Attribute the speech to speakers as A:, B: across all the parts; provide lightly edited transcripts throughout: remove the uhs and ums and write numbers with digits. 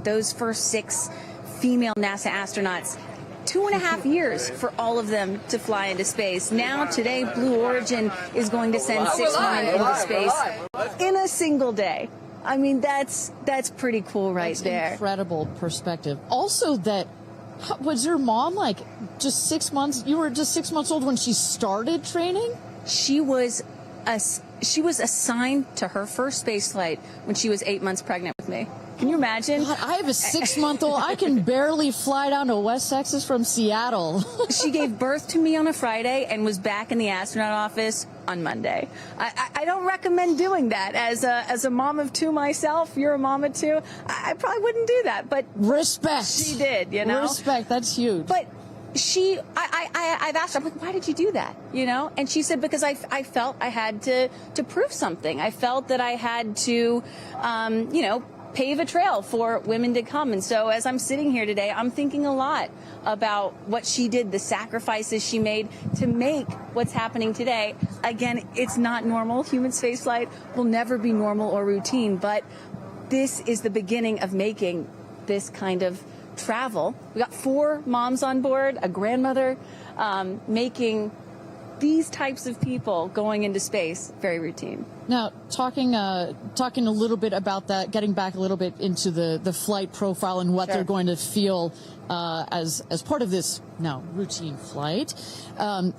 A: those first 6 female NASA astronauts, 2.5 years for all of them to fly into space. Now, today, Blue Origin is going to send 6 women into space in a single day. I mean, that's pretty cool right there.
B: Incredible perspective. Also, that was your mom like just 6 months? You were just 6 months old when she started training?
A: She was assigned to her first space flight when she was 8 months pregnant with me. Can you imagine?
B: God, I have a 6-month-old. I can barely fly down to West Texas from Seattle.
A: She gave birth to me on a Friday and was back in the astronaut office on Monday. I don't recommend doing that. As a mom of 2 myself, you're a mom of 2, I probably wouldn't do that. But
B: respect.
A: She did, you know?
B: Respect, that's huge.
A: But I've asked her, I'm like, why did you do that? You know? And she said, because I felt I had to prove something. I felt that I had to, you know, pave a trail for women to come. And so as I'm sitting here today, I'm thinking a lot about what she did, the sacrifices she made to make what's happening today. Again, it's not normal. Human spaceflight will never be normal or routine, but this is the beginning of making this kind of travel. We got 4 moms on board, a grandmother, making these types of people going into space very routine.
B: Now, talking a little bit about that, getting back a little bit into the flight profile and what they're going to feel as part of this now routine flight.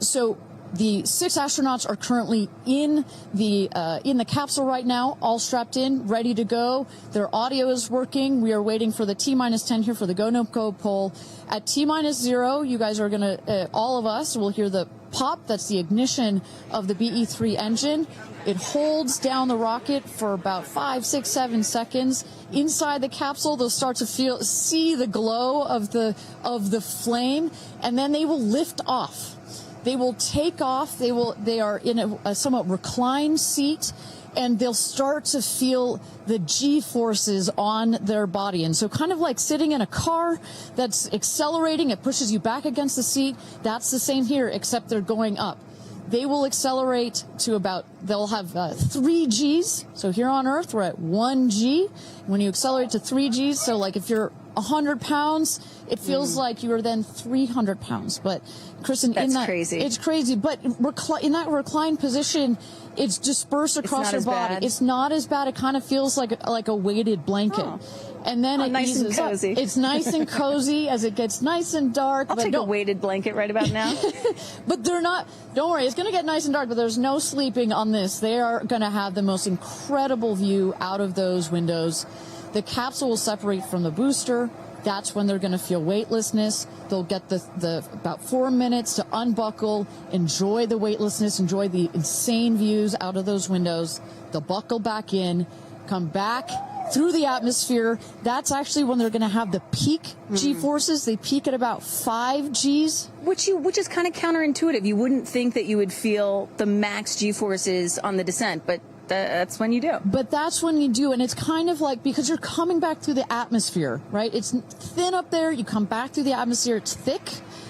B: So the 6 astronauts are currently in the capsule right now, all strapped in, ready to go. Their audio is working. We are waiting for the T-10 here for the go no go poll. At T-0, you guys are gonna all of us will hear the pop. That's the ignition of the BE-3 engine. It holds down the rocket for about 5, 6, 7 seconds. Inside the capsule, they'll start to see the glow of the flame, and then they will lift off. They will take off. They are in a somewhat reclined seat, and they'll start to feel the G-forces on their body. And so kind of like sitting in a car that's accelerating, it pushes you back against the seat. That's the same here, except they're going up. They will accelerate to they'll have 3 Gs. So here on Earth, we're at 1 G. When you accelerate to 3 Gs, so like if you're 100 pounds, it feels like you are then 300 pounds. But Kristen,
A: crazy.
B: It's crazy. But in that reclined position, it's dispersed across your body.
A: Bad.
B: It's not as bad. It kind of feels like a weighted blanket. Oh. And then it
A: nice
B: eases
A: and cozy.
B: up. It's nice and cozy as it gets nice and dark.
A: I'll take a weighted blanket right about now.
B: But they're not. Don't worry, it's going to get nice and dark, but there's no sleeping on this. They are going to have the most incredible view out of those windows. The capsule will separate from the booster. That's when they're going to feel weightlessness. They'll get the about 4 minutes to unbuckle, enjoy the weightlessness, enjoy the insane views out of those windows. They'll buckle back in, come back through the atmosphere. That's actually when they're going to have the peak G-forces. They peak at about 5 Gs.
A: Which is kind of counterintuitive. You wouldn't think that you would feel the max G-forces on the descent, but that's when you do.
B: But that's when you do, and it's kind of like, because you're coming back through the atmosphere, right? It's thin up there. You come back through the atmosphere. It's thick.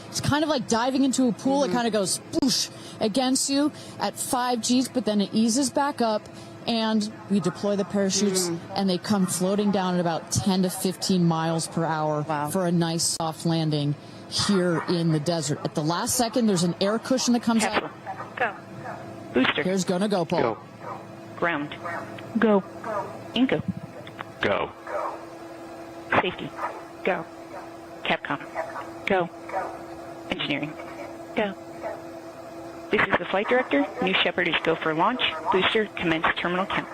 B: It's kind of like diving into a pool. It kind of goes whoosh against you at 5 Gs, but then it eases back up. And we deploy the parachutes, and they come floating down at about 10 to 15 miles per hour for a nice soft landing here in the desert. At the last second, there's an air cushion that comes out.
C: Go. Booster.
B: Here's gonna go, Paul.
C: Go. Ground. Go. Inco.
D: Go.
C: Safety. Go. Capcom. Go. Engineering. Go. This is the flight director. New Shepard is go for launch. Booster, commence terminal count.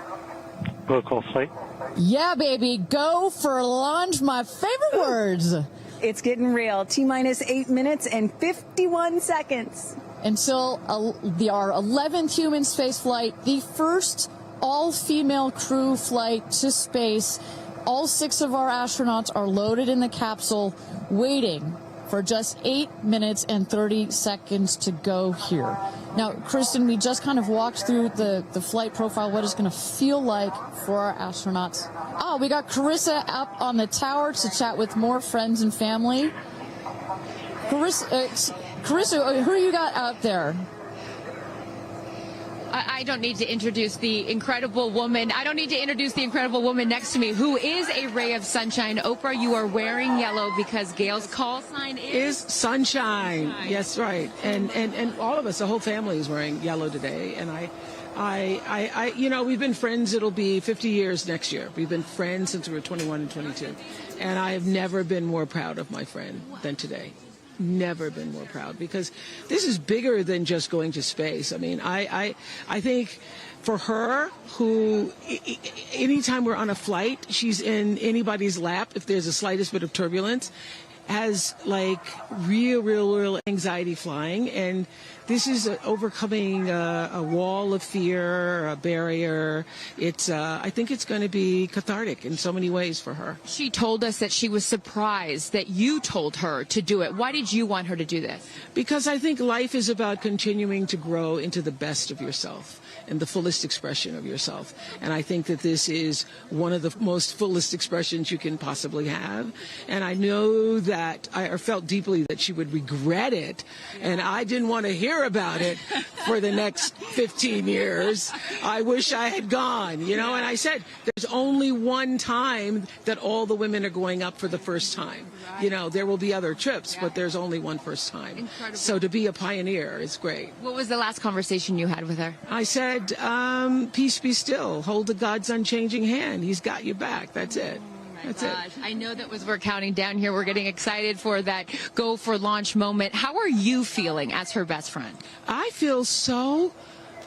D: Protocol flight.
B: Yeah, baby. Go for launch. My favorite words.
A: It's getting real. T-minus 8 minutes and 51 seconds.
B: Until our 11th human space flight, the first all-female crew flight to space. All 6 of our astronauts are loaded in the capsule, waiting for just 8 minutes and 30 seconds to go here. Now, Kristen, we just kind of walked through the flight profile, what it's going to feel like for our astronauts. Oh, we got Carissa up on the tower to chat with more friends and family. Carissa, who you got out there?
E: I don't need to introduce the incredible woman. I don't need to introduce the incredible woman next to me, who is a ray of sunshine. Oprah, you are wearing yellow because Gayle's call sign
F: is sunshine. Yes, right. And all of us, the whole family is wearing yellow today. And I, you know, we've been friends. It'll be 50 years next year. We've been friends since we were 21 and 22. And I have never been more proud of my friend than today. Never been more proud, because this is bigger than just going to space. I mean, I think for her, who anytime we're on a flight, she's in anybody's lap if there's the slightest bit of turbulence, has like real anxiety flying. And this is overcoming a wall of fear, a barrier. It's I think it's going to be cathartic in so many ways for her.
E: She told us that she was surprised that you told her to do it. Why did you want her to do this?
F: Because I think life is about continuing to grow into the best of yourself and the fullest expression of yourself. And I think that this is one of the most fullest expressions you can possibly have. And I know that I felt deeply that she would regret it. And I didn't want to hear about it for the next 15 years. I wish I had gone, you know. And I said, there's only one time that all the women are going up for the first time. You know, there will be other trips, but there's only one first time.
E: Incredible.
F: So to be a pioneer is great.
E: What was the last conversation you had with her?
F: I said, peace be still. Hold the God's unchanging hand. He's got you back. That's it. That's it.
E: I know that as we're counting down here, we're getting excited for that go for launch moment. How are you feeling as her best friend?
F: I feel so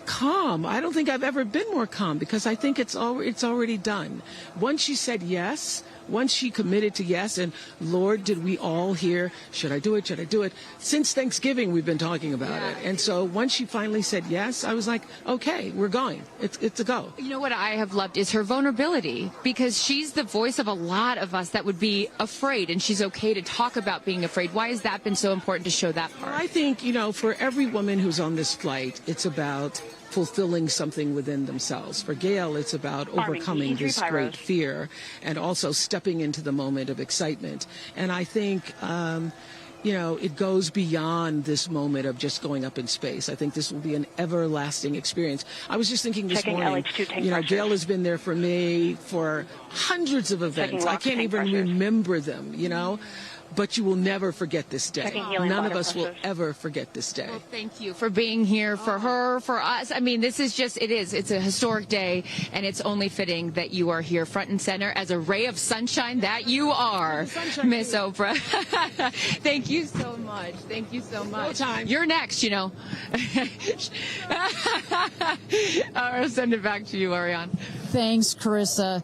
F: calm. I don't think I've ever been more calm, because I think it's already done. Once she said yes, once she committed to yes, and Lord, did we all hear, should I do it? Should I do it? Since Thanksgiving, we've been talking about it. And so once she finally said yes, I was like, okay, we're going. It's a go.
E: You know what I have loved is her vulnerability, because she's the voice of a lot of us that would be afraid, and she's okay to talk about being afraid. Why has that been so important to show that part?
F: Well, I think, you know, for every woman who's on this flight, it's about fulfilling something within themselves. For Gayle, it's about overcoming this great fear and also stepping into the moment of excitement. And I think, you know, it goes beyond this moment of just going up in space. I think this will be an everlasting experience. I was just thinking this morning, you know, Gayle has been there for me for hundreds of events. I can't even remember them, you know. But you will never forget this day. None of us will ever forget this day.
E: Well, thank you for being here, for her, for us. I mean, this is just, it's a historic day, and it's only fitting that you are here front and center as a ray of sunshine that you are, Miss Oprah. Thank you so much. Thank you so much.
F: No time.
E: You're next, you know. I'll send it back to you, Ariane.
B: Thanks, Carissa.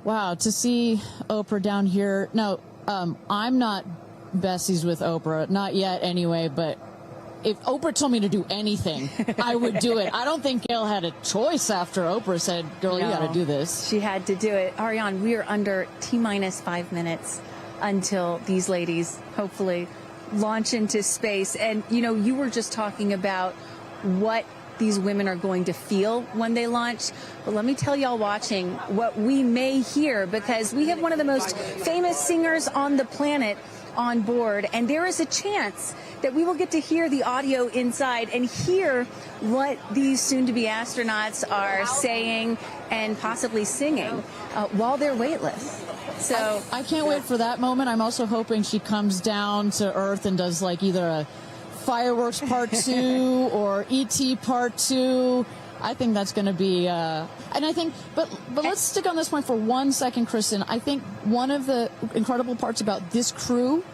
B: Wow, to see Oprah down here. No, I'm not besties with Oprah, not yet anyway, but if Oprah told me to do anything, I would do it. I don't think Gayle had a choice after Oprah said, girl, you got to do this.
A: She had to do it. Ariane, we are under T-minus 5 minutes until these ladies hopefully launch into space. And, you know, you were just talking about what these women are going to feel when they launch. But let me tell y'all watching what we may hear, because we have one of the most famous singers on the planet on board, and there is a chance that we will get to hear the audio inside and hear what these soon-to-be astronauts are saying and possibly singing while they're weightless. So
B: I can't wait for that moment. I'm also hoping she comes down to Earth and does like either a Fireworks Part 2 or E.T. Part 2. I think that's going to be, and I think, but let's stick on this point for 1 second, Kristen. I think one of the incredible parts about this crew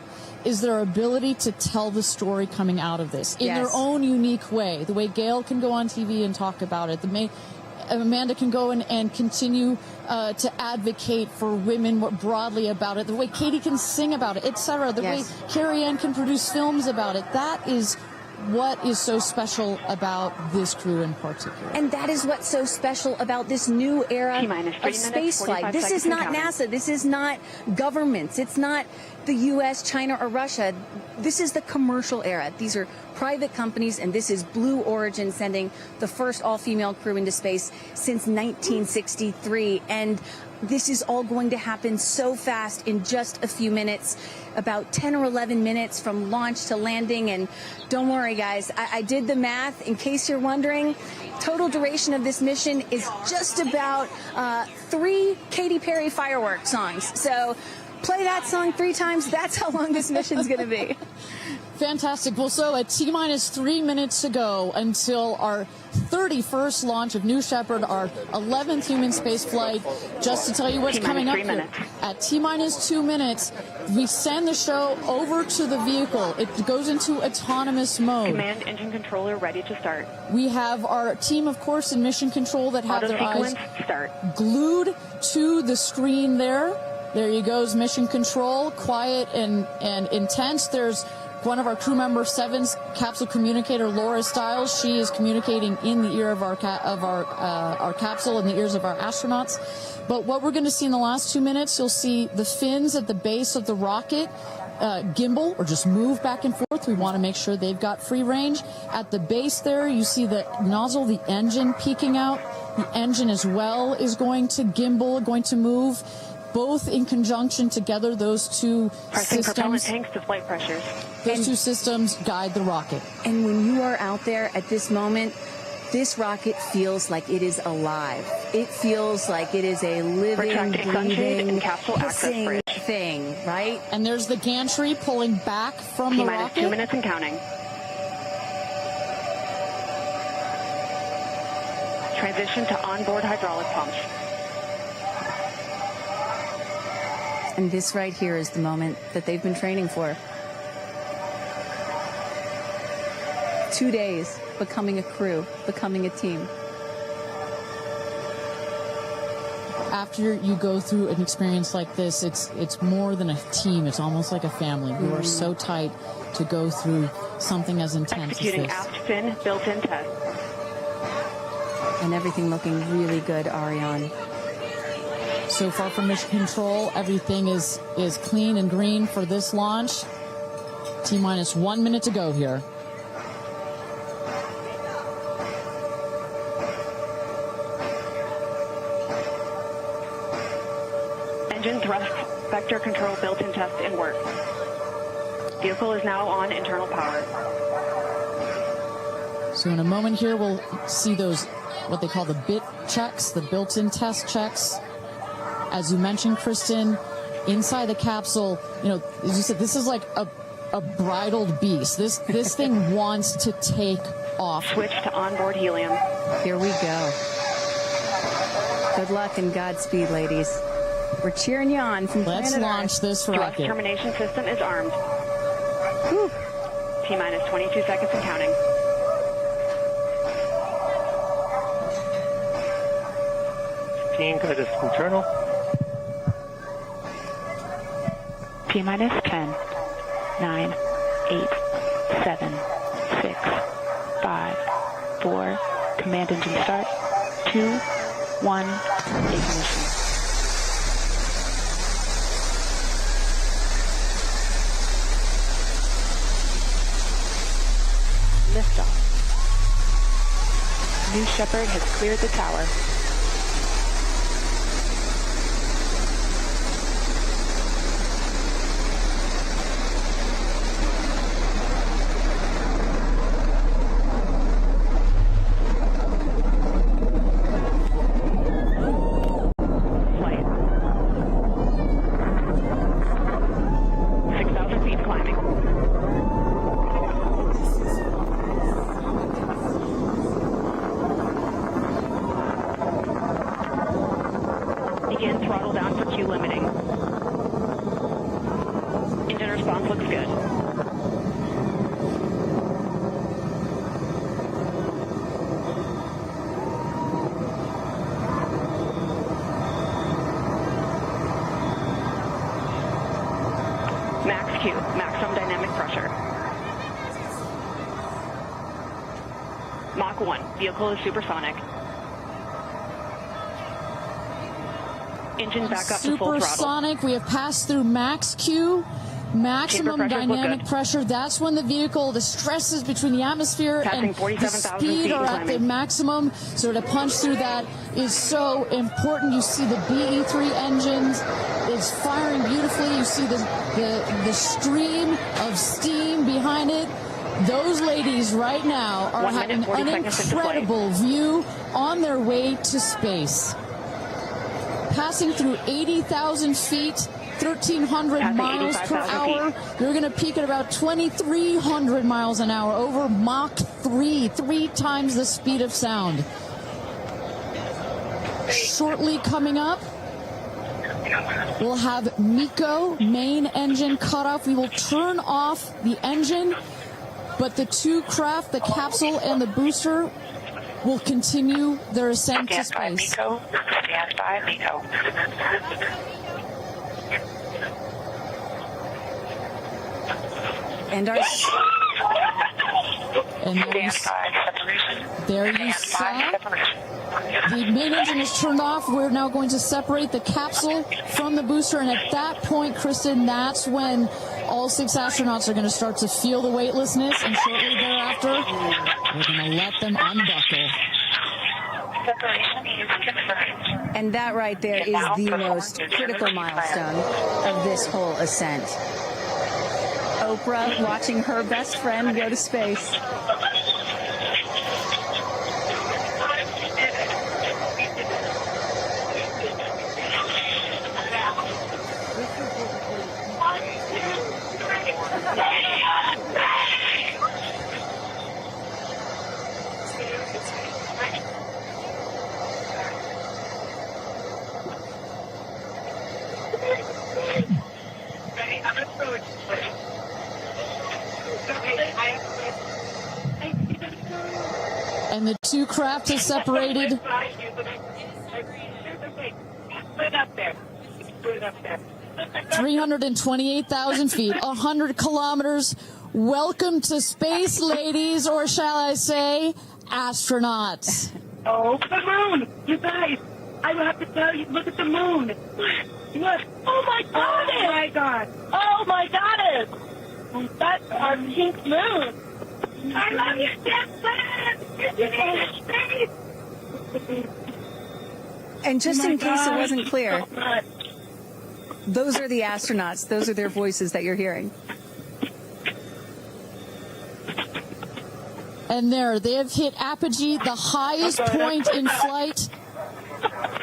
B: is their ability to tell the story coming out of this in their own unique way. The way Gayle can go on TV and talk about it. Amanda can go and continue to advocate for women more broadly about it. The way Katy can sing about it, etc. The way Kerianne can produce films about it. That is what is so special about this crew in particular.
A: And that is what's so special about this new era of space flight. This is not NASA. This is not governments. It's not the U.S., China, or Russia. This is the commercial era. These are private companies, and this is Blue Origin sending the first all-female crew into space since 1963. And this is all going to happen so fast in just a few minutes, about 10 or 11 minutes from launch to landing. And don't worry, guys, I did the math. In case you're wondering, total duration of this mission is just about 3 Katy Perry fireworks songs. So play that song 3 times. That's how long this mission's going to be.
B: Fantastic. Well, so at T-minus 3 minutes to go until our 31st launch of New Shepard, our 11th human space flight. Just to tell you what's coming up here. At T-minus 2 minutes, we send the show over to the vehicle. It goes into autonomous mode.
C: Command engine controller ready to start.
B: We have our team, of course, in mission control that have their eyes glued to the screen there. There you goes, mission control, quiet and intense. There's one of our crew member 7's capsule communicator, Laura Stiles. She is communicating in the ear of our capsule, in the ears of our astronauts. But what we're going to see in the last 2 minutes, you'll see the fins at the base of the rocket gimbal or just move back and forth. We want to make sure they've got free range. At the base there, you see the nozzle, the engine peeking out. The engine as well is going to gimbal, going to move. Both in conjunction together, those two systems.
C: Propellant tanks to flight pressures.
B: Those two systems guide the rocket.
A: And when you are out there at this moment, this rocket feels like it is alive. It feels like it is a living, breathing, hissing thing, right?
B: And there's the gantry pulling back from the rocket.
C: 2 minutes and counting. Transition to onboard hydraulic pumps.
A: And this right here is the moment that they've been training for. 2 days, becoming a crew, becoming a team.
B: After you go through an experience like this, it's more than a team. It's almost like a family. You are so tight to go through something as intense as this.
C: Executing aft fin built-in test.
A: And everything looking really good, Ariane.
B: So far from mission control, everything is clean and green for this launch. T-minus 1 minute to go here.
C: Engine thrust vector control built-in test in work. Vehicle is now on internal power.
B: So in a moment here, we'll see those, what they call the bit checks, the built-in test checks. As you mentioned, Kristen, inside the capsule, you know, as you said, this is like a bridled beast. This thing wants to take off.
C: Switch to onboard helium.
A: Here we go. Good luck and Godspeed, ladies. We're cheering you on from
B: Let's
A: planet
B: launch
A: Earth.
B: this
C: Thrust
B: rocket.
C: termination system is armed.
A: Whew.
C: T-minus 22 seconds and counting.
D: Go to internal.
C: T-minus 10, 9, 8, 7, 6, 5, 4, command engine start, 2, 1, ignition. Liftoff. New Shepard has cleared the tower. Throttle down for Q limiting. Engine response looks good. Max Q, maximum dynamic pressure. Mach 1, vehicle is supersonic. Engine back up to full throttle.
B: Supersonic. We have passed through max Q. maximum dynamic pressure. That's when the vehicle, the stresses between the atmosphere and the speed are at the maximum. So to punch through that is so important. You see the BE3 engines is firing beautifully. You see the stream of steam behind it. Those ladies right now are having an incredible view on their way to space. Passing through 80,000 feet, 1,300 miles per hour. You're going to peak at about 2,300 miles an hour over Mach 3, 3 times the speed of sound. Shortly coming up, we'll have MECO, main engine cutoff. We will turn off the engine, but the two craft, the capsule and the booster, will continue their ascent to space.
C: Stand by, MECO.
A: And
B: there you saw the main engine is turned off. We're now going to separate the capsule from the booster, and at that point, Kristen, that's when all 6 astronauts are going to start to feel the weightlessness, and shortly thereafter, we're going to let them unbuckle.
A: And that right there is the most critical milestone of this whole ascent. Oprah watching her best friend go to space.
B: And the two craft is separated. 328,000 feet, 100 kilometers. Welcome to space, ladies, or shall I say, astronauts.
G: Oh, the moon! You guys, I will have to tell you, look at the moon. Look. Oh, my God! Oh, my God! Oh, my goddess! That's our pink moon. I love you, Jeff Bezos!
A: And just in case it wasn't clear, those are the astronauts. Those are their voices that you're hearing.
B: And there, they have hit apogee, the highest point in flight,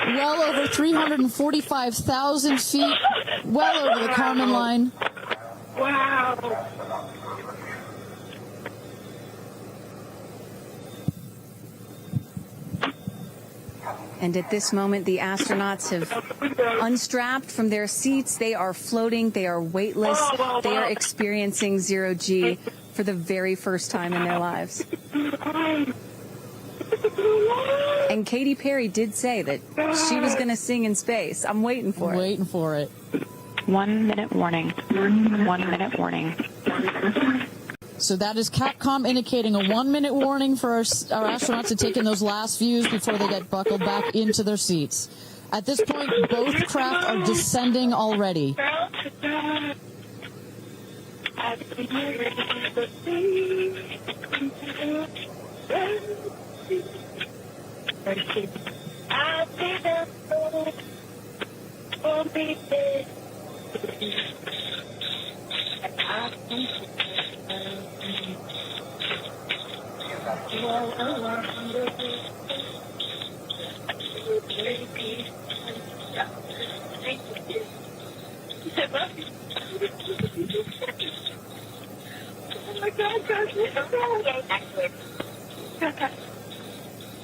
B: well over 345,000 feet, well over the Kármán line.
G: Wow.
A: And at this moment, the astronauts have unstrapped from their seats. They are floating. They are weightless. They are experiencing zero-G for the very first time in their lives. And Katy Perry did say that she was going to sing in space. I'm waiting for it.
B: Waiting for it.
C: 1 minute warning. 1 minute warning.
B: So that is Capcom indicating a 1 minute warning for our astronauts to take in those last views before they get buckled back into their seats. At this point, both craft are descending already.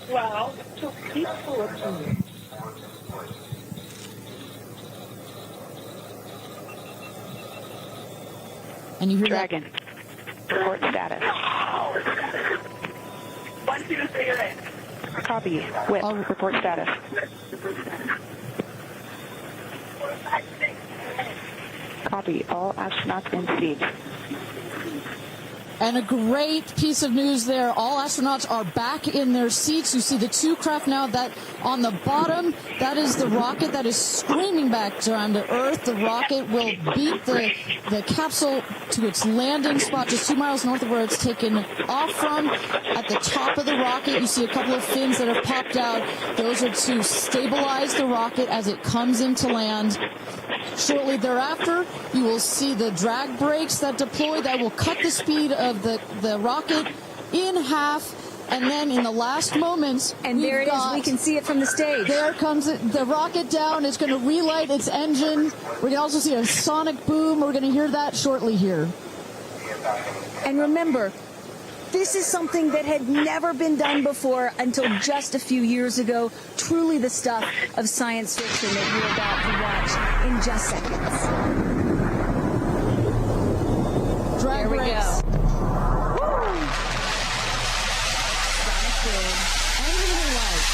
G: Wow, so peaceful.
B: And you hear
C: Dragon. Report status.
G: 1, 2, 3, you're in.
C: Copy. Whip. Report status. Copy. All astronauts in seat.
B: And a great piece of news there. All astronauts are back in their seats. You see the two craft now. That on the bottom, that is the rocket that is screaming back down to Earth. The rocket will beat the capsule to its landing spot just 2 miles north of where it's taken off from. At the top of the rocket, you see a couple of fins that have popped out. Those are to stabilize the rocket as it comes into land. Shortly thereafter, you will see the drag brakes that deploy that will cut the speed of the rocket in half. And then in the last moments,
A: and there it is. We can see it from the stage.
B: There comes the rocket down. It's going to relight its engine. We're going to also see a sonic boom. We're going to hear that shortly here.
A: And remember, this is something that had never been done before until just a few years ago. Truly the stuff of science fiction that you're about to watch in just seconds.
B: Drag
A: there we
B: brakes.
A: go.
B: Engine light.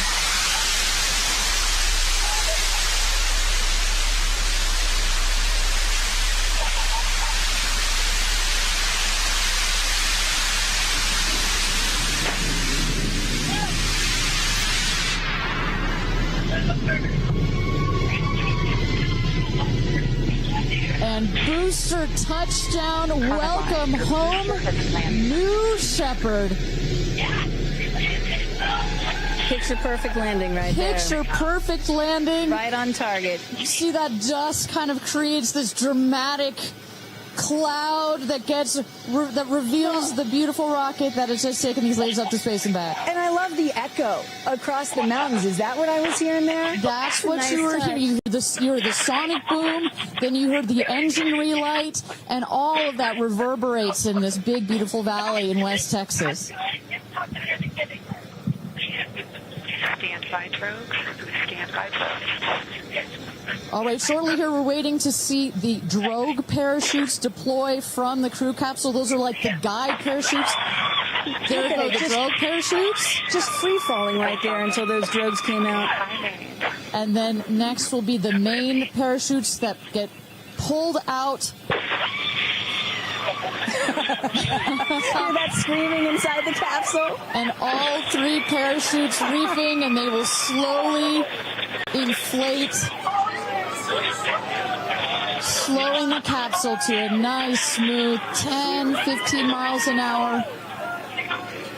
B: And booster touchdown, welcome home, New Shepard.
A: Picture perfect landing right there.
B: Picture perfect landing.
A: Right on target.
B: You see that dust kind of creates this dramatic cloud that reveals the beautiful rocket that has just taken these ladies up to space and back.
A: And I love the echo across the mountains. Is that what I was hearing there?
B: That's what
A: nice
B: you were hearing. You heard the sonic boom, then you heard the engine relight, and all of that reverberates in this big, beautiful valley in West Texas.
C: Stand by, drogue. Stand by, drogue.
B: All right, shortly here we're waiting to see the drogue parachutes deploy from the crew capsule. Those are like the guide parachutes. There go the drogue parachutes.
A: Just free falling right there until those drogues came out.
B: And then next will be the main parachutes that get pulled out.
A: Hear that screaming inside the capsule?
B: And all three parachutes reefing, and they will slowly inflate, slowing the capsule to a nice, smooth 10, 15 miles an hour.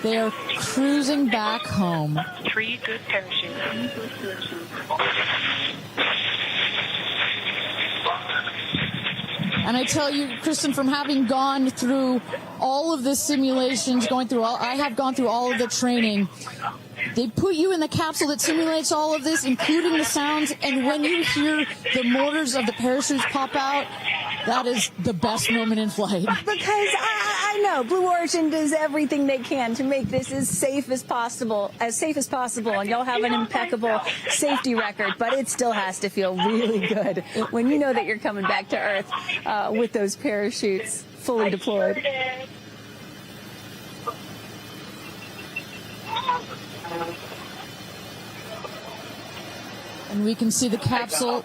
B: They are cruising back home.
C: 3 good parachutes.
B: And I tell you, Kristen, from having gone through all of the simulations, I have gone through all of the training. They put you in the capsule that simulates all of this, including the sounds, and when you hear the motors of the parachutes pop out, that is the best moment in flight.
A: Because I know Blue Origin does everything they can to make this as safe as possible, and y'all have an impeccable safety record, but it still has to feel really good when you know that you're coming back to Earth with those parachutes fully deployed.
B: And we can see the capsule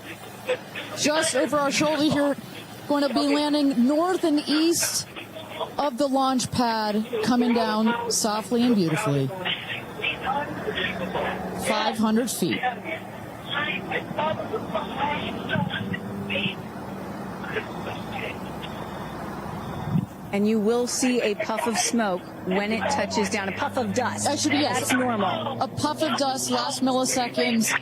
B: just over our shoulder here, going to be landing north and east of the launch pad, coming down softly and beautifully. 500 feet.
A: And you will see a puff of smoke when it touches down, a puff of dust.
B: Actually, yes.
A: That's normal.
B: A puff of dust, last milliseconds,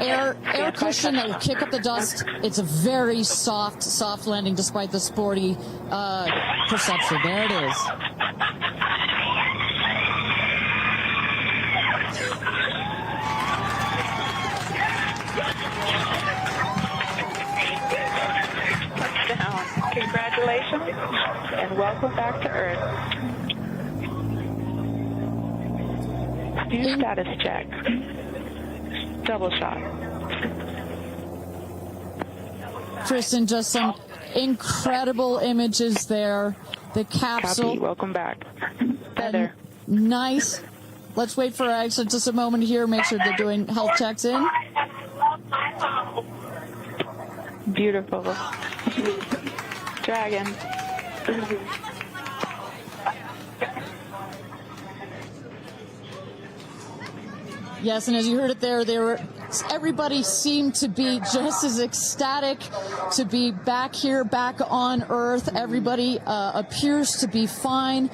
B: air cushion that will kick up the dust. It's a very soft landing despite the sporty perception. There it is.
C: Congratulations, and welcome back to Earth. Do status check. Double shot.
B: Kristen, just some incredible images there. The capsule.
C: Copy. Welcome back. Feather.
B: Nice. Let's wait for Aisha just a moment here. Make sure they're doing health checks in.
C: Beautiful. Dragon.
B: Yes, and as you heard it there, everybody seemed to be just as ecstatic to be back here, back on Earth. Everybody appears to be fine.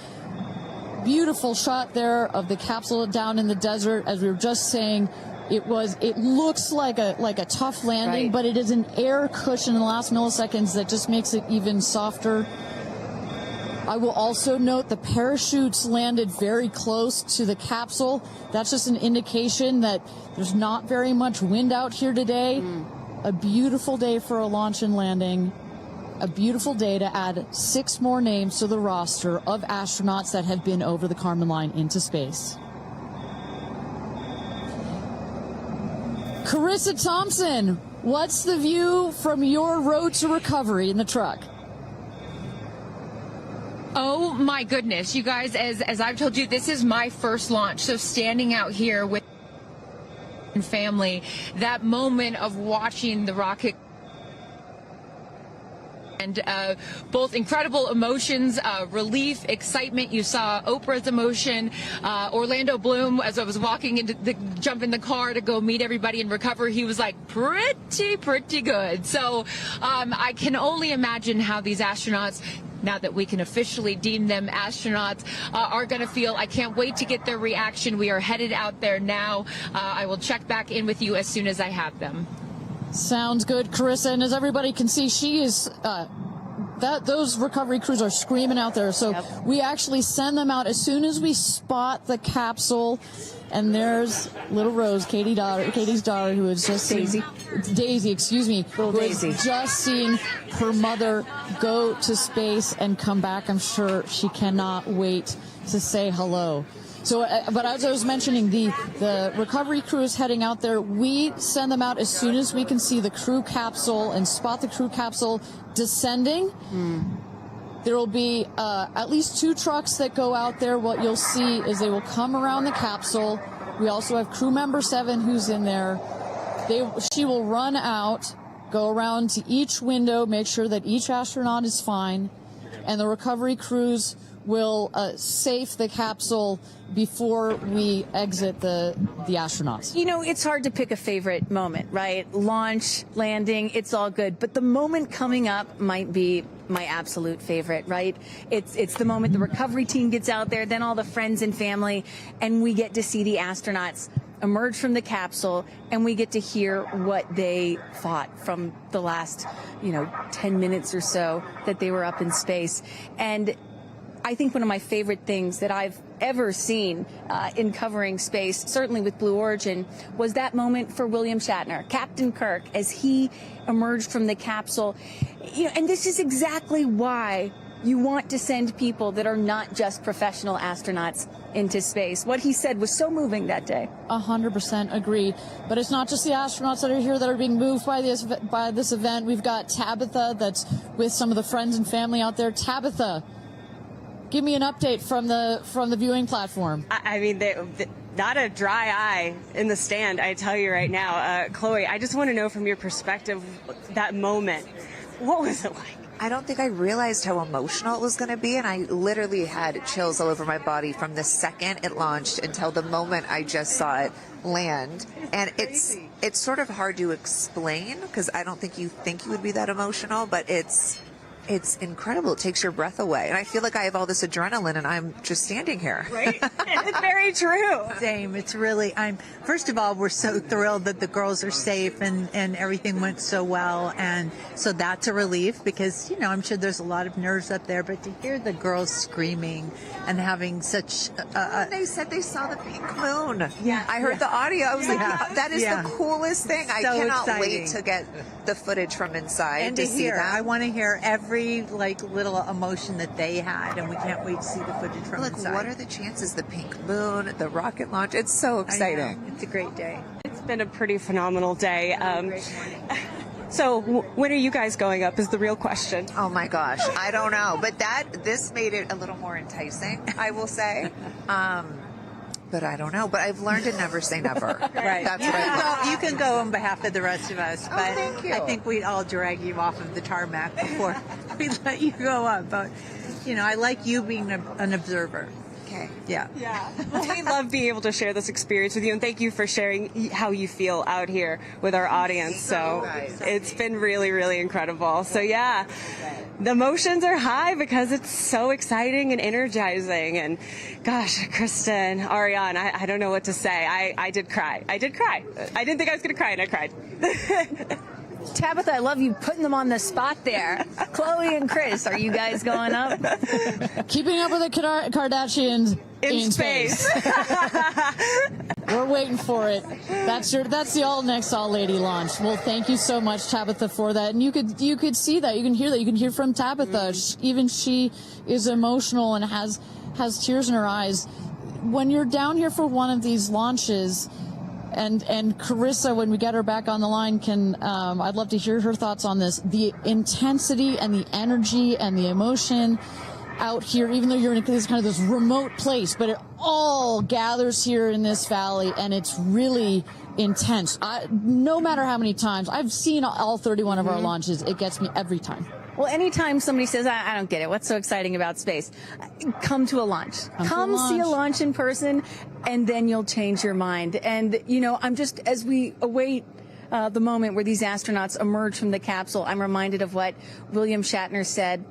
B: Beautiful shot there of the capsule down in the desert. As we were just saying, it looks like a tough landing, but it is an air cushion in the last milliseconds that just makes it even softer. I will also note the parachutes landed very close to the capsule. That's just an indication that there's not very much wind out here today. A beautiful day for a launch and landing. A beautiful day to add 6 more names to the roster of astronauts that have been over the Kármán line into space. Carissa Thompson, what's the view from your road to recovery in the truck?
E: Oh my goodness, you guys, as I've told you, this is my first launch. So standing out here with family, that moment of watching the rocket, and both incredible emotions, relief, excitement. You saw Oprah's emotion, Orlando Bloom, as I was walking jump in the car to go meet everybody in recovery, he was like pretty good. So I can only imagine how these astronauts, now that we can officially deem them astronauts, are going to feel. I can't wait to get their reaction. We are headed out there now. I will check back in with you as soon as I have them.
B: Sounds good, Carissa. And as everybody can see, she is those recovery crews are screaming out there. So we actually send them out as soon as we spot the capsule. And there's little Rose, Katie's daughter, who has just Daisy, excuse me, who has just seen her mother go to space and come back. I'm sure she cannot wait to say hello. So, but as I was mentioning, the recovery crew is heading out there. We send them out as soon as we can see the crew capsule and spot the crew capsule descending. There will be at least 2 trucks that go out there. What you'll see is they will come around the capsule. We also have crew member 7 who's in there. She will run out, go around to each window, make sure that each astronaut is fine, and the recovery crews will safe the capsule before we exit the astronauts.
A: You know, it's hard to pick a favorite moment, right? Launch, landing, it's all good. But the moment coming up might be my absolute favorite, right? It's the moment the recovery team gets out there, then all the friends and family, and we get to see the astronauts emerge from the capsule, and we get to hear what they thought from the last, 10 minutes or so that they were up in space. And I think one of my favorite things that I've ever seen in covering space, certainly with Blue Origin, was that moment for William Shatner, Captain Kirk, as he emerged from the capsule. And this is exactly why you want to send people that are not just professional astronauts into space. What he said was so moving that day.
B: 100% agree. But it's not just the astronauts that are here that are being moved by this event. We've got Tabitha that's with some of the friends and family out there. Tabitha, give me an update from the viewing platform.
H: I mean, not a dry eye in the stand, I tell you right now. Chloe, I just want to know from your perspective, that moment, what was it like?
I: I don't think I realized how emotional it was going to be, and I literally had chills all over my body from the second it launched until the moment I just saw it land. And it's sort of hard to explain because I don't think you would be that emotional, but it's incredible. It takes your breath away. And I feel like I have all this adrenaline and I'm just standing here.
H: Right? It's very true.
J: Same. It's really, first of all, we're so thrilled that the girls are safe and everything went so well. And so that's a relief because, I'm sure there's a lot of nerves up there, but to hear the girls screaming and having such
I: they said they saw the pink moon.
J: Yeah.
I: I heard the audio. I was like, that is the coolest thing. I cannot wait to get the footage from inside
J: and
I: to see that.
J: I want to hear every little emotion that they had, and we can't wait to see the footage from inside.
I: What are the chances? The pink moon, the rocket launch. It's so exciting.
J: It's a great day.
H: It's been a pretty phenomenal day. So when are you guys going up is the real question.
I: Oh my gosh, I don't know, but this made it a little more enticing, I will say. But I don't know. But I've learned to never say never.
J: Right.
I: That's right.
J: You can go on behalf of the rest of us. But
I: thank you.
J: I think we'd all drag you off of the tarmac before we let you go up. But, I like you being an observer.
I: Okay. okay. Yeah.
H: Yeah. Well, we love being able to share this experience with you, and thank you for sharing how you feel out here with our audience. So it's been really, really incredible. So yeah, the emotions are high because it's so exciting and energizing. And gosh, Kristen, Ariane, I don't know what to say. I did cry. I didn't think I was going to cry, and I cried.
A: Tabitha, I love you putting them on the spot there. Chloe and Chris, are you guys going up?
B: Keeping up with the Kardashians in space. We're waiting for it. That's the all next all lady launch. Well, thank you so much, Tabitha, for that. And you could see that, you can hear that, you can hear from Tabitha. Even she is emotional and has tears in her eyes. When you're down here for one of these launches. And Carissa, when we get her back on the line, I'd love to hear her thoughts on this. The intensity and the energy and the emotion out here, even though you're in this remote place, but it all gathers here in this valley, and it's really intense. No matter how many times I've seen all 31 of our launches, it gets me every time.
A: Well, anytime somebody says, I don't get it, what's so exciting about space? Come to a launch. Come see a launch in person, and then you'll change your mind. And, I'm just, as we await the moment where these astronauts emerge from the capsule, I'm reminded of what William Shatner said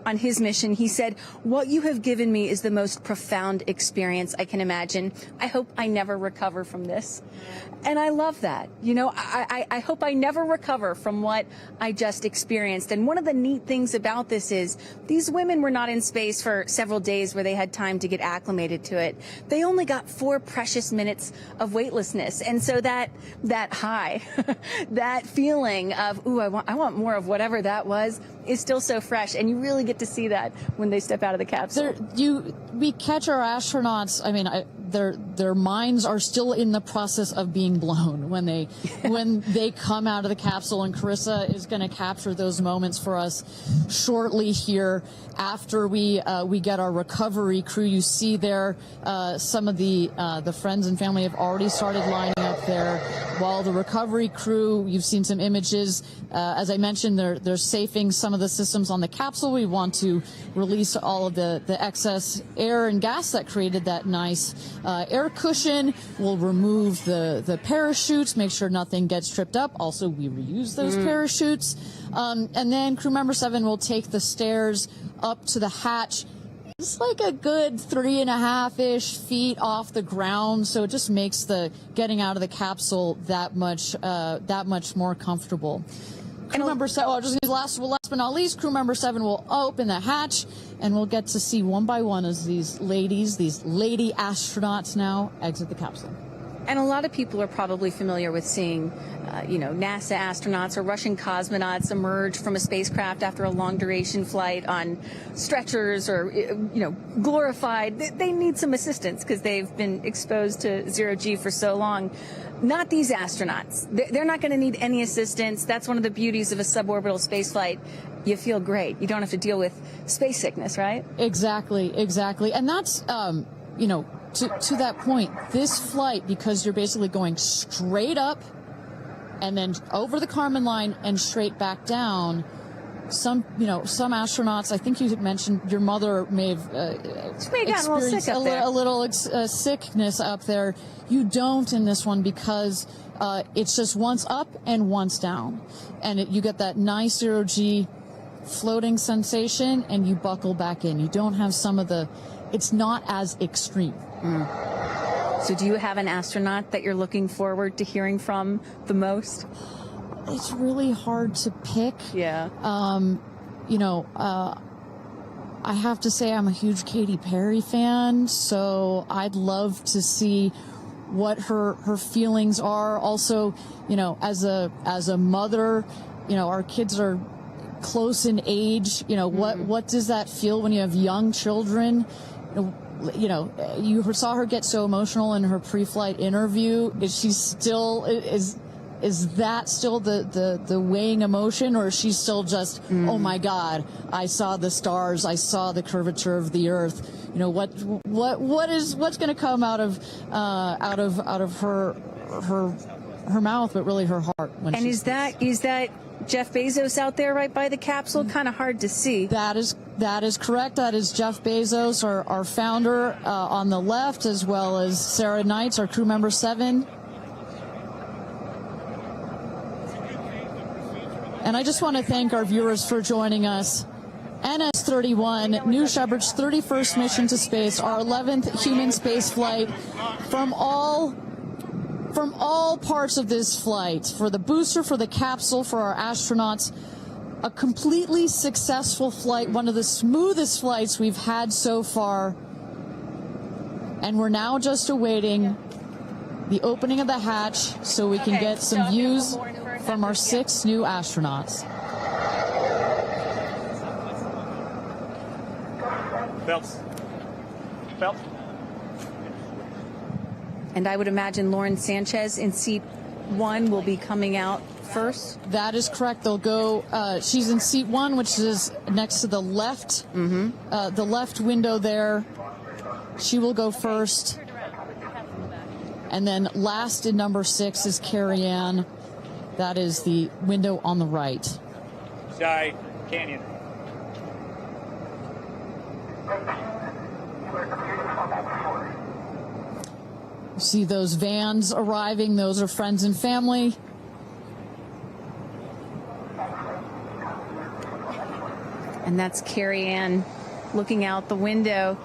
A: on his mission. He said, "What you have given me is the most profound experience I can imagine. I hope I never recover from this." And I love that. I hope I never recover from what I just experienced. And one of the neat things about this is these women were not in space for several days where they had time to get acclimated to it. They only got 4 precious minutes of weightlessness. And so that high, that feeling of, ooh, I want more of whatever that was, is still so fresh. And you really get to see that when they step out of the capsule.
B: We catch our astronauts. I mean, their minds are still in the process of being blown when they come out of the capsule, and Carissa is going to capture those moments for us shortly here after we get our recovery crew. You see there some of the friends and family have already started lining up there, while the recovery crew, you've seen some images. As I mentioned, they're safing some of the systems on the capsule. We want to release all of the excess air and gas that created that nice air cushion. We'll remove the parachutes, make sure nothing gets tripped up. Also, we reuse those parachutes. And then crew member 7 will take the stairs up to the hatch. It's like a good 3.5-ish feet off the ground, so it just makes the getting out of the capsule that much more comfortable. Crew member 7, last but not least, crew member 7 will open the hatch, and we'll get to see one by one as these lady astronauts now exit the capsule.
A: And a lot of people are probably familiar with seeing, NASA astronauts or Russian cosmonauts emerge from a spacecraft after a long-duration flight on stretchers or, glorified. They need some assistance because they've been exposed to zero-G for so long. Not these astronauts. They're not going to need any assistance. That's one of the beauties of a suborbital spaceflight. You feel great. You don't have to deal with space sickness, right? Exactly.
B: And that's, to that point, this flight, because you're basically going straight up and then over the Kármán line and straight back down. Some astronauts, I think you had mentioned your mother may have experienced a little sickness up there. You don't in this one because it's just once up and once down. And you get that nice zero-G floating sensation and you buckle back in. You don't have it's not as extreme.
A: So do you have an astronaut that you're looking forward to hearing from the most?
B: It's really hard to pick.
A: Yeah.
B: I have to say I'm a huge Katy Perry fan, so I'd love to see what her feelings are. Also, as a mother, our kids are close in age. What does that feel when you have young children? You saw her get so emotional in her pre-flight interview. Is that still the weighing emotion, or is she still just, oh my God, I saw the stars, I saw the curvature of the earth? What's going to come out of her her mouth, but really her heart.
A: And is that Jeff Bezos out there right by the capsule? Kind of hard to see.
B: That is correct. That is Jeff Bezos, our founder, on the left, as well as Sarah Knights, our crew member 7. And I just want to thank our viewers for joining us. NS-31, New Shepard's 31st mission to space, our 11th human space flight. From all parts of this flight, for the booster, for the capsule, for our astronauts, a completely successful flight, one of the smoothest flights we've had so far. And we're now just awaiting the opening of the hatch so we can get some views from our 6 new astronauts.
D: Phelps.
A: And I would imagine Lauren Sanchez in seat 1 will be coming out first.
B: That is correct. They'll go. She's in seat 1, which is next to the left. The left window there. She will go first. And then last in number 6 is Kerianne. That is the window on the right.
D: Sky Canyon.
B: You see those vans arriving. Those are friends and family.
A: And that's Kerianne looking out the window,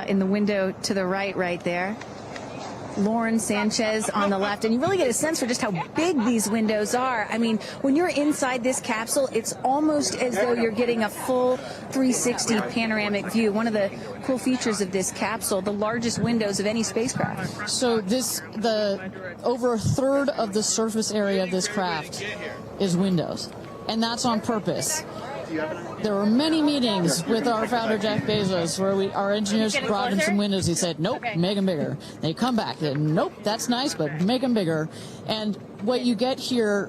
A: in the window to the right there. Lauren Sanchez on the left. And you really get a sense for just how big these windows are. I mean, when you're inside this capsule, it's almost as though you're getting a full 360 panoramic view. One of the cool features of this capsule, the largest windows of any spacecraft.
B: So over a third of the surface area of this craft is windows. And that's on purpose. There were many meetings with our founder, Jeff Bezos, where our engineers brought him some windows. He said, nope, make them bigger. They come back. They said, nope, that's nice, but make them bigger. And what you get here,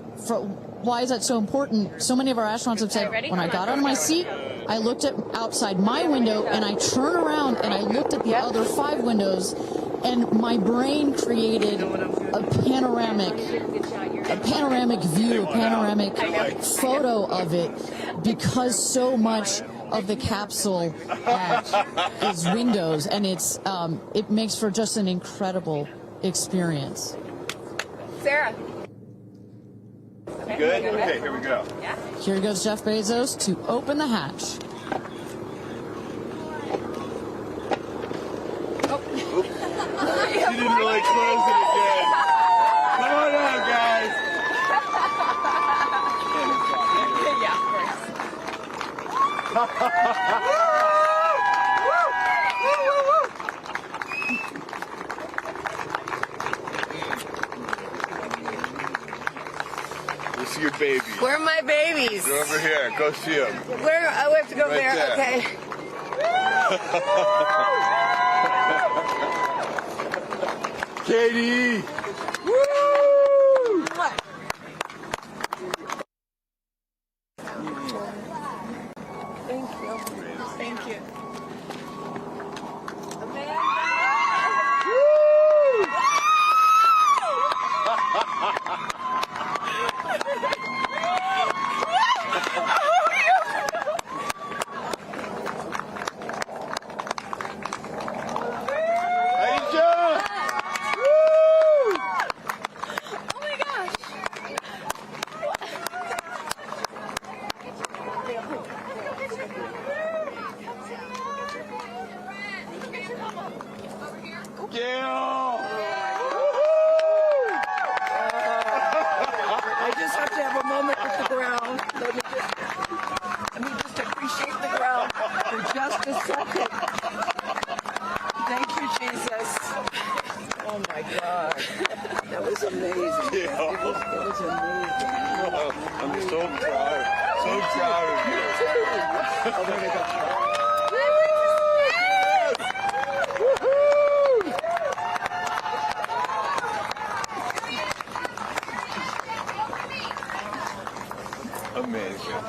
B: why is that so important? So many of our astronauts have said, when I got out of my seat, I looked outside my window, and I turned around, and I looked at the other 5 windows, and my brain created a panoramic view, a panoramic photo of it, because so much of the capsule is windows, and it makes for just an incredible experience.
A: Sarah.
K: Good? Okay, here we go.
B: Here goes Jeff Bezos to open the hatch.
K: She didn't really close it again. Come on out, guys. This is your baby.
L: Where are my babies?
K: Go over here. Go see them.
L: Where? Oh, we have to go
K: Right
L: there.
K: there.
L: Okay.
K: Katie! Woo!
L: Thank you. Thank you. I just have to have a moment with the ground. Let me just appreciate the ground for just a second. Thank you, Jesus. Oh my God. That was amazing.
K: Yeah.
L: It was amazing.
K: I'm so proud. So proud of you.
L: Oh, there we go.
K: Amazing.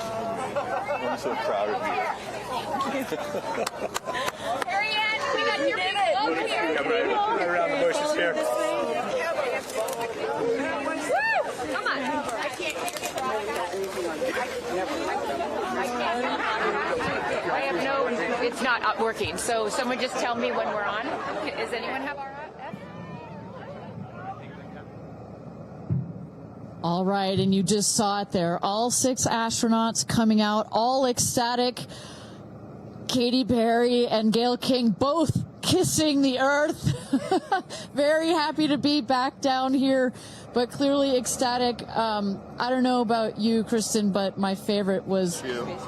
K: I'm so proud of you.
L: Kerianne, we got your big boat here.
K: Come right around the bushes here.
L: Woo!
E: I have no, it's not working. So someone just tell me when we're on. Does anyone have our F?
B: All right, and you just saw it there. All 6 astronauts coming out, all ecstatic. Katy Perry and Gayle King both kissing the earth. Very happy to be back down here, but clearly ecstatic. I don't know about you, Kristen, but my favorite was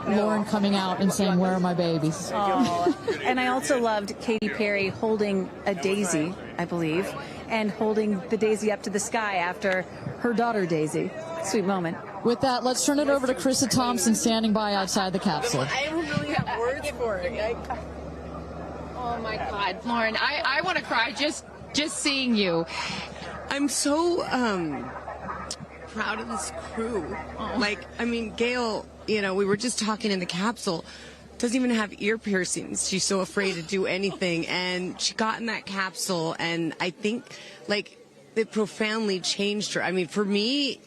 B: Lauren coming out and saying, "Where are my babies?"
A: Oh. And I also loved Katy Perry holding a daisy, I believe, and holding the daisy up to the sky after her daughter Daisy. Sweet moment.
B: With that, let's turn it over to Krista Thompson standing by outside the capsule.
L: I don't really have words for it.
E: Oh my God, Lauren, I want to cry just seeing you.
M: I'm so proud of this crew. Like, I mean, Gayle, we were just talking in the capsule, doesn't even have ear piercings. She's so afraid to do anything. And she got in that capsule, and I think, like, it profoundly changed her. I mean, for me,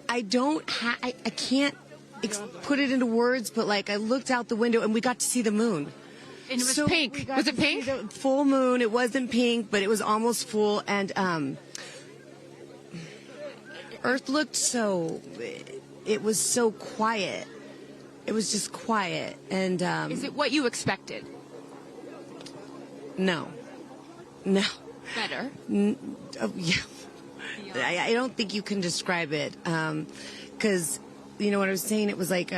M: I can't put it into words, but, like, I looked out the window, and we got to see the moon.
E: And it was pink. Was it pink?
M: Full moon. It wasn't pink, but it was almost full. And Earth looked it was so quiet. It was just quiet. And
E: is it what you expected?
M: No.
E: Better?
M: Yeah. I don't think you can describe it. Because, what I was saying, it was like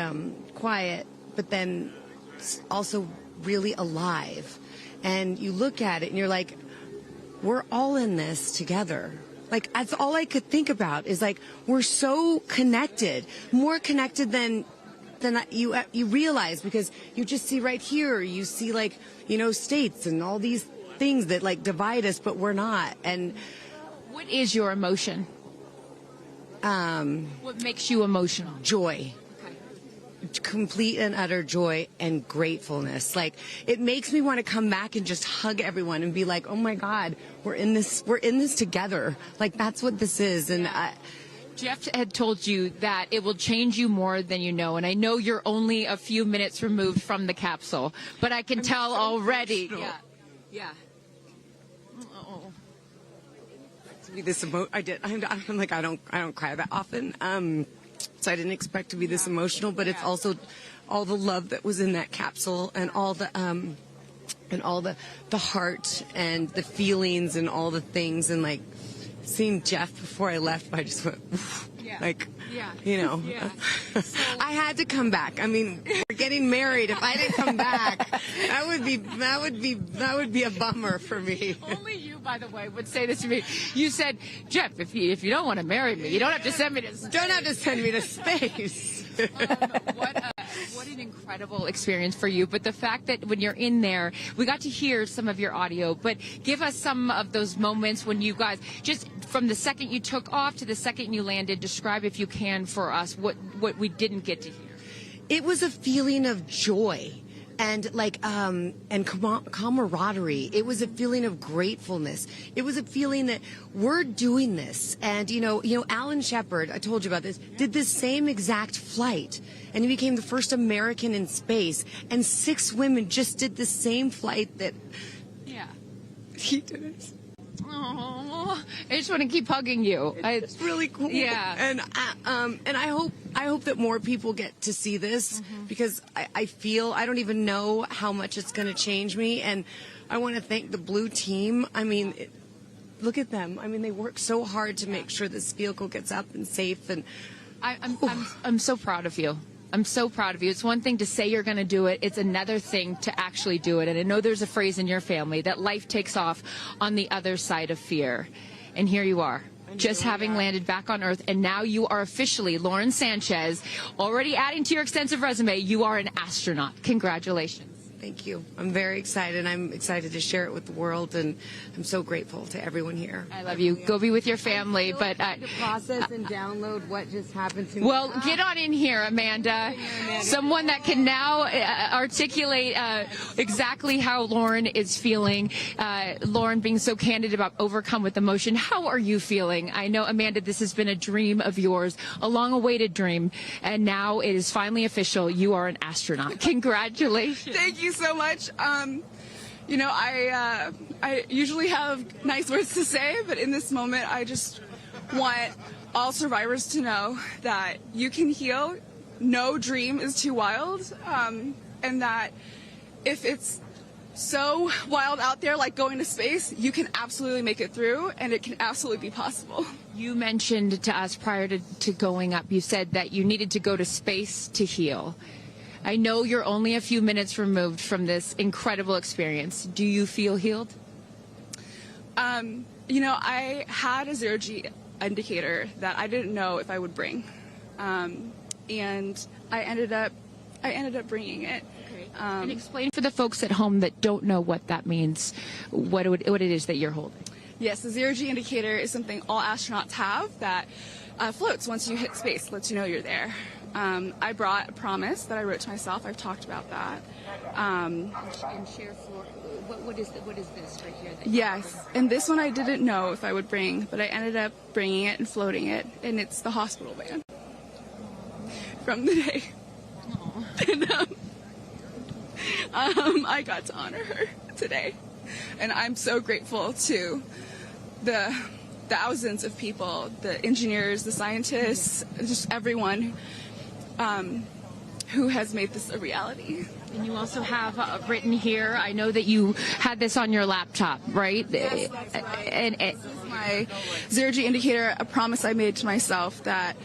M: quiet, but then also really alive. And you look at it and you're like, we're all in this together. Like, that's all I could think about is, like, we're so connected, more connected than you realize, because you just see right here, you see, like, states and all these things that, like, divide us, but we're not. And
E: what is your emotion? What makes you emotional?
M: Joy. Complete and utter joy and gratefulness. Like, it makes me want to come back and just hug everyone and be like, oh my God, we're in this together. Like, that's what this is. And
E: Jeff had told you that it will change you more than you know, and I know you're only a few minutes removed from the capsule, but I can tell already. Yeah.
M: To be this I did. I'm like, I don't cry that often. So I didn't expect to be this emotional, but it's also all the love that was in that capsule, and all the heart and the feelings and all the things, and, like, seeing Jeff before I left, I just went, oof, like, I had to come back. I mean, we're getting married. If I didn't come back, that would be a bummer for me.
E: Only you, by the way, would say this to me. You said, Jeff, if you don't want to marry me, you don't have to send me to space.
M: Don't have to send me to space.
E: What an incredible experience for you. But the fact that when you're in there, we got to hear some of your audio, but give us some of those moments when you guys, just from the second you took off to the second you landed, describe, if you can, for us what we didn't get to hear.
M: It was a feeling of joy and, like, and camaraderie. It was a feeling of gratefulness. It was a feeling that we're doing this. And, Alan Shepard, I told you about this, did this same exact flight. And he became the first American in space. And 6 women just did the same flight that he did.
E: Oh, I just want to keep hugging you.
M: It's really cool.
E: Yeah.
M: And I hope that more people get to see this, because I feel, I don't even know how much it's going to change me. And I want to thank the Blue team. I mean, look at them. I mean, they work so hard to make sure this vehicle gets up and safe. And
E: I'm so proud of you. I'm so proud of you. It's one thing to say you're going to do it. It's another thing to actually do it. And I know there's a phrase in your family that life takes off on the other side of fear. And here you are, just having landed back on Earth. And now you are officially, Lauren Sanchez, already adding to your extensive resume, you are an astronaut. Congratulations.
M: Thank you. I'm very excited. I'm excited to share it with the world, and I'm so grateful to everyone here.
E: I love you. Go be with your family. But
M: to process and download what just happened to me.
E: well, get on in here, Amanda. Someone that can now articulate exactly how Lauren is feeling. Lauren being so candid about overcome with emotion. How are you feeling? I know, Amanda, this has been a dream of yours, a long-awaited dream, and now it is finally official. You are an astronaut. Congratulations.
N: Thank you so much. You know, I usually have nice words to say, but in this moment, I just want all survivors to know that you can heal. No dream is too wild, and that if it's so wild out there, like going to space, you can absolutely make it through, and it can absolutely be possible.
E: You mentioned to us prior to going up, you said that you needed to go to space to heal. I know you're only a few minutes removed from this incredible experience. Do you feel healed?
N: You know, I had a zero-G indicator that I didn't know if I would bring, and I ended up bringing it.
E: Okay. And explain for the folks at home that don't know what that means, what it is that you're holding.
N: Yes, the zero-G indicator is something all astronauts have that floats once you hit space, lets you know you're there. I brought a promise that I wrote to myself. I've talked about that.
E: And share for what is this right here?
N: Yes, and this one I didn't know if I would bring, but I ended up bringing it and floating it, and it's the hospital band from the day. And I got to honor her today, and I'm so grateful to the thousands of people, the engineers, the scientists, just everyone who has made this a reality.
E: And you also have written here, I know that you had this on your laptop, right?
N: Yes, that's right. And this is my zero-G indicator, a promise I made to myself that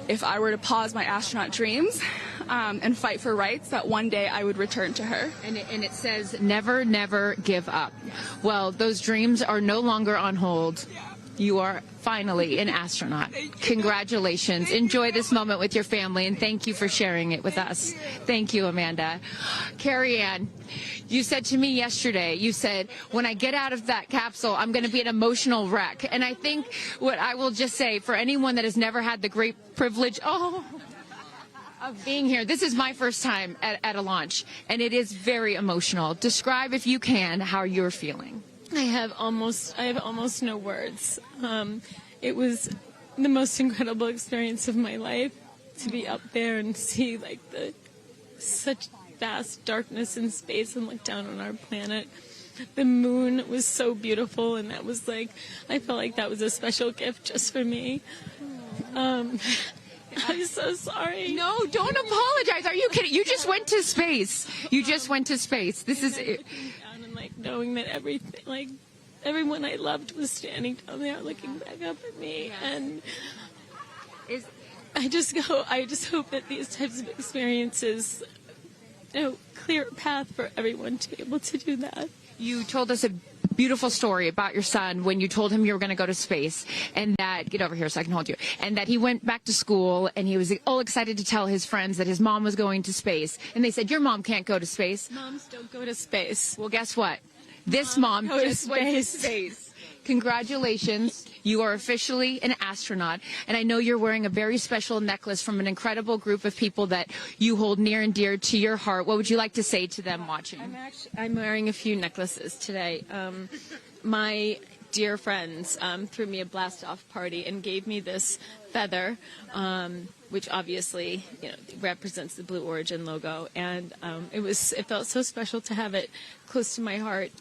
N: if I were to pause my astronaut dreams and fight for rights, that one day I would return to her.
E: And it says, never, never give up. Well, those dreams are no longer on hold. You are finally an astronaut. Congratulations. Enjoy this moment with your family, and thank you for sharing it with us. Thank you, Amanda. Kerianne, you said to me yesterday, you said, when I get out of that capsule, I'm going to be an emotional wreck. And I think what I will just say, for anyone that has never had the great privilege of being here, this is my first time at a launch, and it is very emotional. Describe, if you can, how you're feeling.
O: I have almost no words. It was the most incredible experience of my life to be up there and see like such vast darkness in space and look down on our planet. The moon was so beautiful, and that was like, I felt like that was a special gift just for me. I'm so sorry.
E: No, don't apologize. Are you kidding? You just went to space. You just went to space. This is it.
O: Like knowing that everything, like everyone I loved was standing down there looking back up at me, and I just hope that these types of experiences, clear a path for everyone to be able to do that.
E: You told us a beautiful story about your son when you told him you were going to go to space, and that, get over here so I can hold you, and that he went back to school and he was all excited to tell his friends that his mom was going to space, and they said, your mom can't go to space.
O: Moms don't go to space.
E: Well, guess what? This mom just went to space. Congratulations. You are officially an astronaut, and I know you're wearing a very special necklace from an incredible group of people that you hold near and dear to your heart. What would you like to say to them watching?
O: I'm wearing a few necklaces today. My dear friends threw me a blast-off party and gave me this feather, which obviously represents the Blue Origin logo, and it felt so special to have it close to my heart.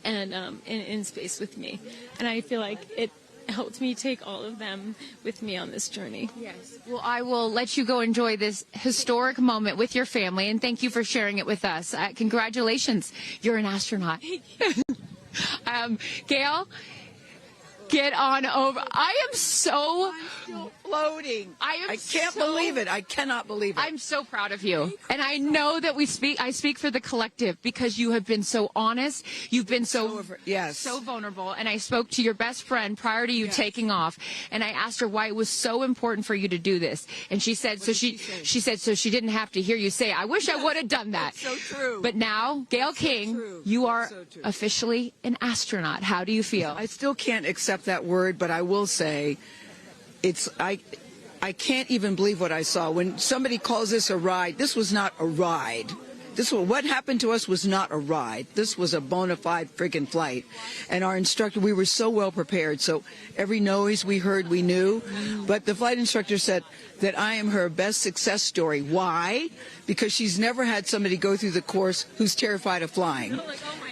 O: And in space with me. And I feel like it helped me take all of them with me on this journey.
E: Yes. Well, I will let you go enjoy this historic moment with your family, and thank you for sharing it with us. Congratulations. You're an astronaut. Gayle, Get on over. I am so
F: floating. I can't believe it. I cannot believe it.
E: I'm so proud of you. And I know that I speak for the collective because you have been so honest. You've been so vulnerable. And I spoke to your best friend prior to you taking off. And I asked her why it was so important for you to do this. And she said, she said, so she didn't have to hear you say, I wish I would have done that.
F: That's so true.
E: But now, Gayle King, you are officially an astronaut. How do you feel?
L: I still can't accept that word, but I will say I can't even believe what I saw. When somebody calls this a ride, this was not a ride. What happened to us was not a ride. This was a bona fide friggin' flight. And our instructor, we were so well prepared. So every noise we heard, we knew. But the flight instructor said that I am her best success story. Why? Because she's never had somebody go through the course who's terrified of flying.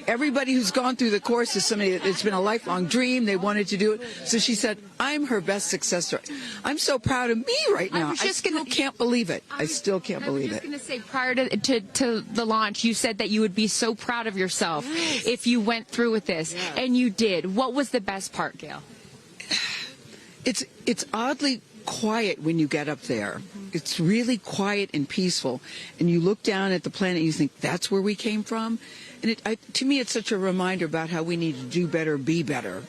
L: Everybody who's gone through the course is somebody that it's been a lifelong dream. They wanted to do it. So she said, I'm her best success story. I'm so proud of me right now. I still can't believe it. I still can't believe it.
E: I was just going to say, prior to the launch, you said that you would be so proud of yourself if you went through with this. And you did. What was the best part, Gayle?
L: It's oddly quiet when you get up there. It's really quiet and peaceful. And you look down at the planet and you think, that's where we came from? And to me, it's such a reminder about how we need to do better, be better.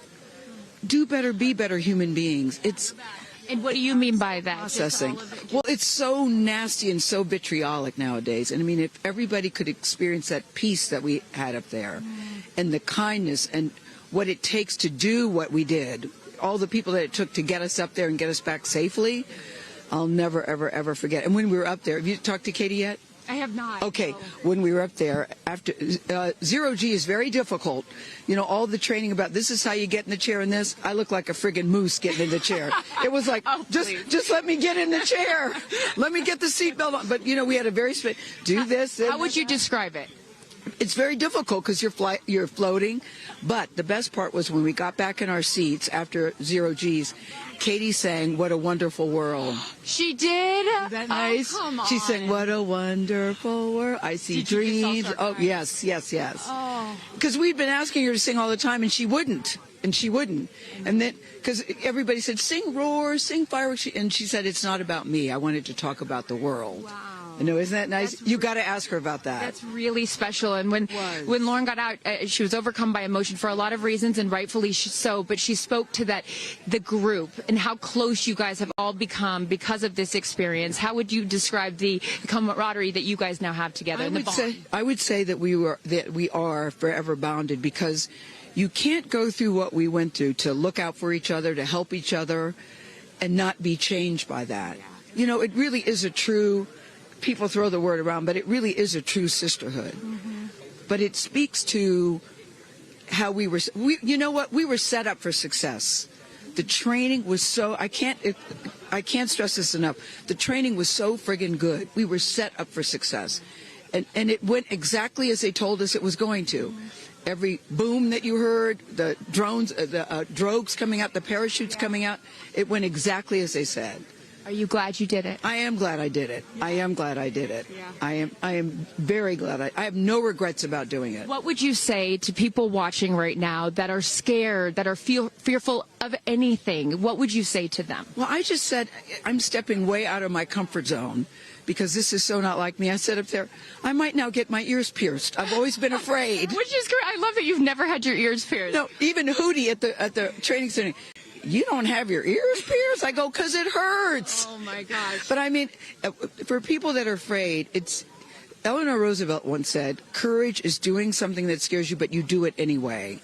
L: Do better, be better human beings.
E: And what do you mean by that?
L: Processing. Well, it's so nasty and so vitriolic nowadays. And I mean, if everybody could experience that peace that we had up there and the kindness and what it takes to do what we did, all the people that it took to get us up there and get us back safely, I'll never, ever, ever forget. And when we were up there, have you talked to Katy yet?
E: I have not.
L: Okay, when we were up there, after zero G is very difficult. You know, all the training about this is how you get in the chair and this. I look like a friggin' moose getting in the chair. It was like, just let me get in the chair. Let me get the seatbelt on. But, you know, we had a very do this.
E: How would you describe it?
L: It's very difficult because you're floating. But the best part was when we got back in our seats after zero G's, Katy sang "What a Wonderful World."
E: She did?
L: Isn't that nice?
E: Oh, come on.
L: She sang "What a Wonderful World." I see dreams. Oh, yes.
E: Oh.
L: Because we'd been asking her to sing all the time, and she wouldn't. And then, because everybody said, sing roar, sing fireworks. And she said, it's not about me. I wanted to talk about the world.
E: Wow.
L: I know, isn't that nice? You got to ask her about that.
E: That's really special. And when Lauren got out, she was overcome by emotion for a lot of reasons, and rightfully so. But she spoke to the group and how close you guys have all become because of this experience. How would you describe the camaraderie that you guys now have together?
L: I would say that we are forever bounded, because you can't go through what we went through to look out for each other, to help each other, and not be changed by that. You know, it really is a true. People throw the word around, but it really is a true sisterhood. But it speaks to how we were set up for success. The training was so, I can't stress this enough. The training was so friggin' good. We were set up for success. And it went exactly as they told us it was going to. Every boom that you heard, the drones, the drogues coming out, the parachutes coming out, it went exactly as they said.
E: Are you glad you did it?
L: I am glad I did it.
E: Yeah.
L: I am glad I did it.
E: Yeah.
L: I am very glad. I have no regrets about doing it.
E: What would you say to people watching right now that are scared, that are fearful of anything? What would you say to them?
L: Well, I just said I'm stepping way out of my comfort zone, because this is so not like me. I said up there, I might now get my ears pierced. I've always been afraid.
E: Which is great. I love that you've never had your ears pierced.
L: No, even Hootie at the training center. You don't have your ears pierced? I go, because it hurts.
E: Oh, my gosh.
L: But I mean, for people that are afraid, Eleanor Roosevelt once said, courage is doing something that scares you, but you do it anyway.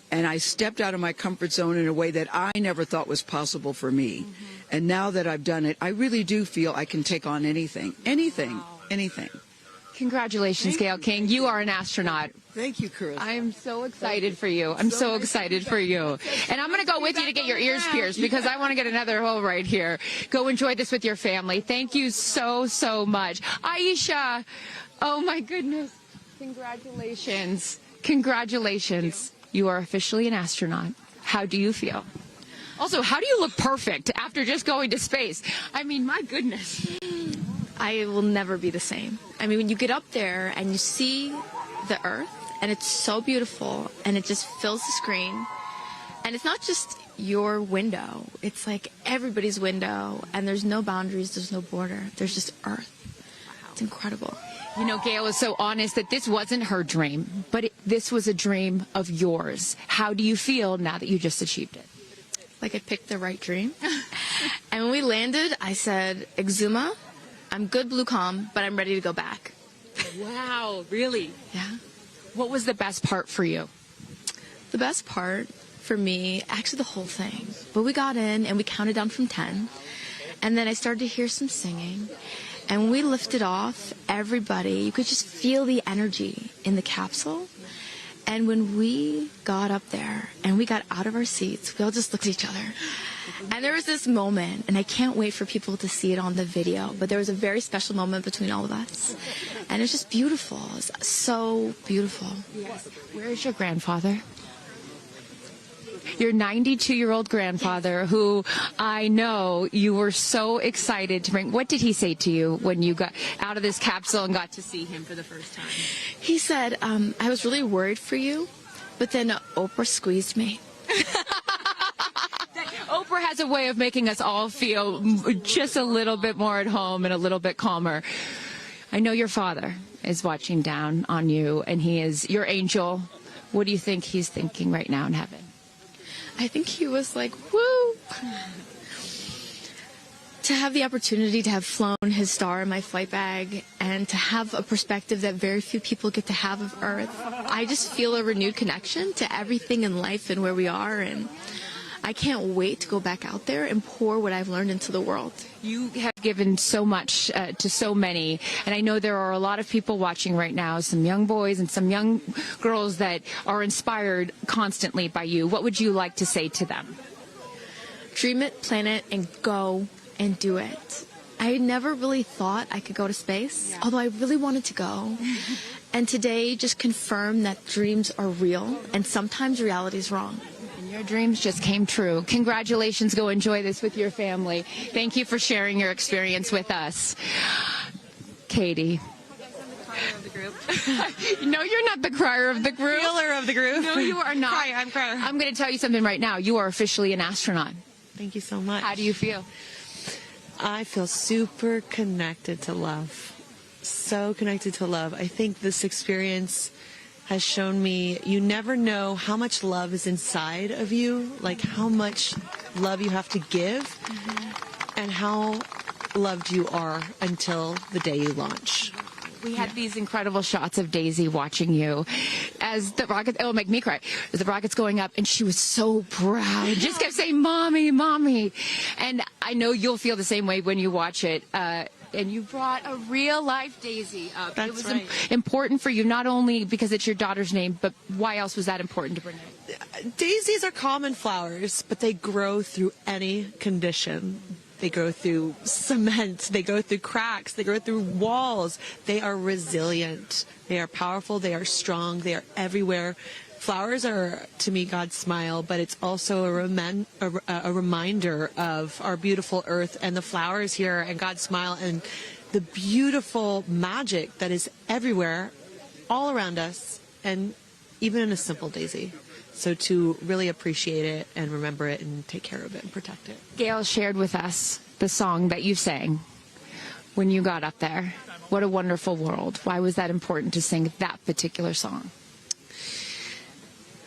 L: And I stepped out of my comfort zone in a way that I never thought was possible for me. And now that I've done it, I really do feel I can take on anything. Anything.
E: Congratulations, Gayle King. You are an astronaut.
L: Thank you, Chris.
E: I'm so excited for you. I'm so excited for you. And I'm going to go with you to get your ears pierced, because I want to get another hole right here. Go enjoy this with your family. Thank you so, so much. Aisha, oh my goodness. Congratulations. Congratulations. You are officially an astronaut. How do you feel? Also, how do you look perfect after just going to space? I mean, my goodness.
P: I will never be the same. I mean, when you get up there and you see the Earth, and it's so beautiful, and it just fills the screen, and it's not just your window. It's like everybody's window, and there's no boundaries, there's no border. There's just Earth. It's incredible.
E: You know, Gayle was so honest that this wasn't her dream, but this was a dream of yours. How do you feel now that you just achieved it?
P: Like I picked the right dream. And when we landed, I said, Exuma, I'm good, Blue Calm, but I'm ready to go back.
E: Wow, really?
P: Yeah.
E: What was the best part for you?
P: The best part for me, actually the whole thing. But we got in and we counted down from 10. And then I started to hear some singing. And when we lifted off, everybody, you could just feel the energy in the capsule. And when we got up there and we got out of our seats, we all just looked at each other. And there was this moment, and I can't wait for people to see it on the video, but there was a very special moment between all of us. And it's just beautiful. It's so beautiful.
E: Yes. Where is your grandfather? Your 92-year-old grandfather, who I know you were so excited to bring. What did he say to you when you got out of this capsule and got to see him for the first time?
P: He said, I was really worried for you, but then Oprah squeezed me.
E: Oprah has a way of making us all feel just a little bit more at home and a little bit calmer. I know your father is watching down on you, and he is your angel. What do you think he's thinking right now in heaven?
P: I think he was like, woo! To have the opportunity to have flown his star in my flight bag and to have a perspective that very few people get to have of Earth, I just feel a renewed connection to everything in life and where we are, and I can't wait to go back out there and pour what I've learned into the world.
E: You have given so much to so many, and I know there are a lot of people watching right now, some young boys and some young girls that are inspired constantly by you. What would you like to say to them?
P: Dream it, plan it, and go and do it. I never really thought I could go to space, although I really wanted to go. And today just confirmed that dreams are real, and sometimes reality is wrong.
E: Your dreams just came true. Congratulations. Go enjoy this with your family. Thank you for sharing your experience with us. Katy. No, you're not the crier of the group.
H: Killer of the group.
E: No, you are not.
H: I'm crier.
E: I'm going to tell you something right now. You are officially an astronaut.
H: Thank you so much.
E: How do you feel?
H: I feel super connected to love. So connected to love. I think this experience has shown me you never know how much love is inside of you, like how much love you have to give, and how loved you are until the day you launch.
E: We had these incredible shots of Daisy watching you as the rocket, it'll make me cry, as the rocket's going up, and she was so proud. Just kept saying, Mommy, Mommy. And I know you'll feel the same way when you watch it. And you brought a real-life Daisy up.
H: That's
E: it was
H: right.
E: important for you, not only because it's your daughter's name, but why else was that important to bring it?
H: Daisies are common flowers, but they grow through any condition. They grow through cement. They go through cracks. They grow through walls. They are resilient. They are powerful. They are strong. They are everywhere. Flowers are, to me, God's smile, but it's also a reminder of our beautiful earth and the flowers here and God's smile and the beautiful magic that is everywhere, all around us, and even in a simple daisy. So to really appreciate it and remember it and take care of it and protect it.
E: Gayle shared with us the song that you sang when you got up there. What a wonderful world. Why was that important to sing that particular song?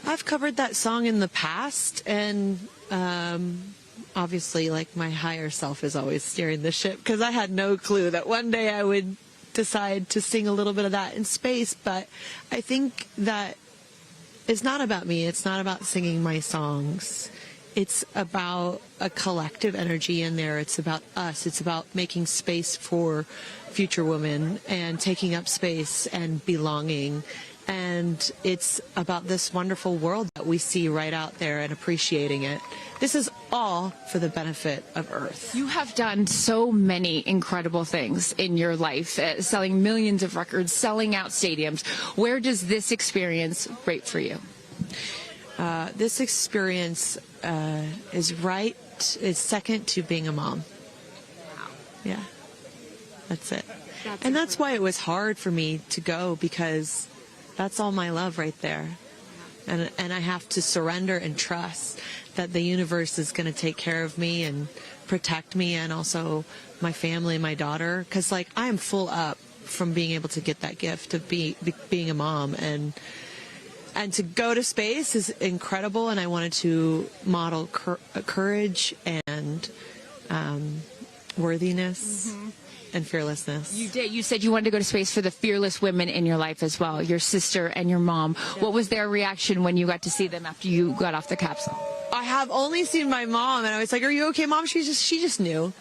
H: I've covered that song in the past, and obviously, like, my higher self is always steering the ship, because I had no clue that one day I would decide to sing a little bit of that in space. But I think that it's not about me. It's not about singing my songs. It's about a collective energy in there. It's about us. It's about making space for future women and taking up space and belonging. And it's about this wonderful world that we see right out there and appreciating it. This is all for the benefit of Earth.
E: You have done so many incredible things in your life, selling millions of records, selling out stadiums. Where does this experience rate for you?
H: This experience is second to being a mom. Yeah, that's it. And that's why it was hard for me to go, because that's all my love right there.
Q: And I have to surrender and trust that the universe is going to take care of me and protect me, and also my family and my daughter. Because, like, I am full up from being able to get that gift of being a mom. And to go to space is incredible, and I wanted to model courage and worthiness and fearlessness.
E: You did. You said you wanted to go to space for the fearless women in your life as well, your sister and your mom. Yeah. What was their reaction when you got to see them after you got off the capsule?
Q: I have only seen my mom, and I was like, "Are you okay, Mom?" She just knew.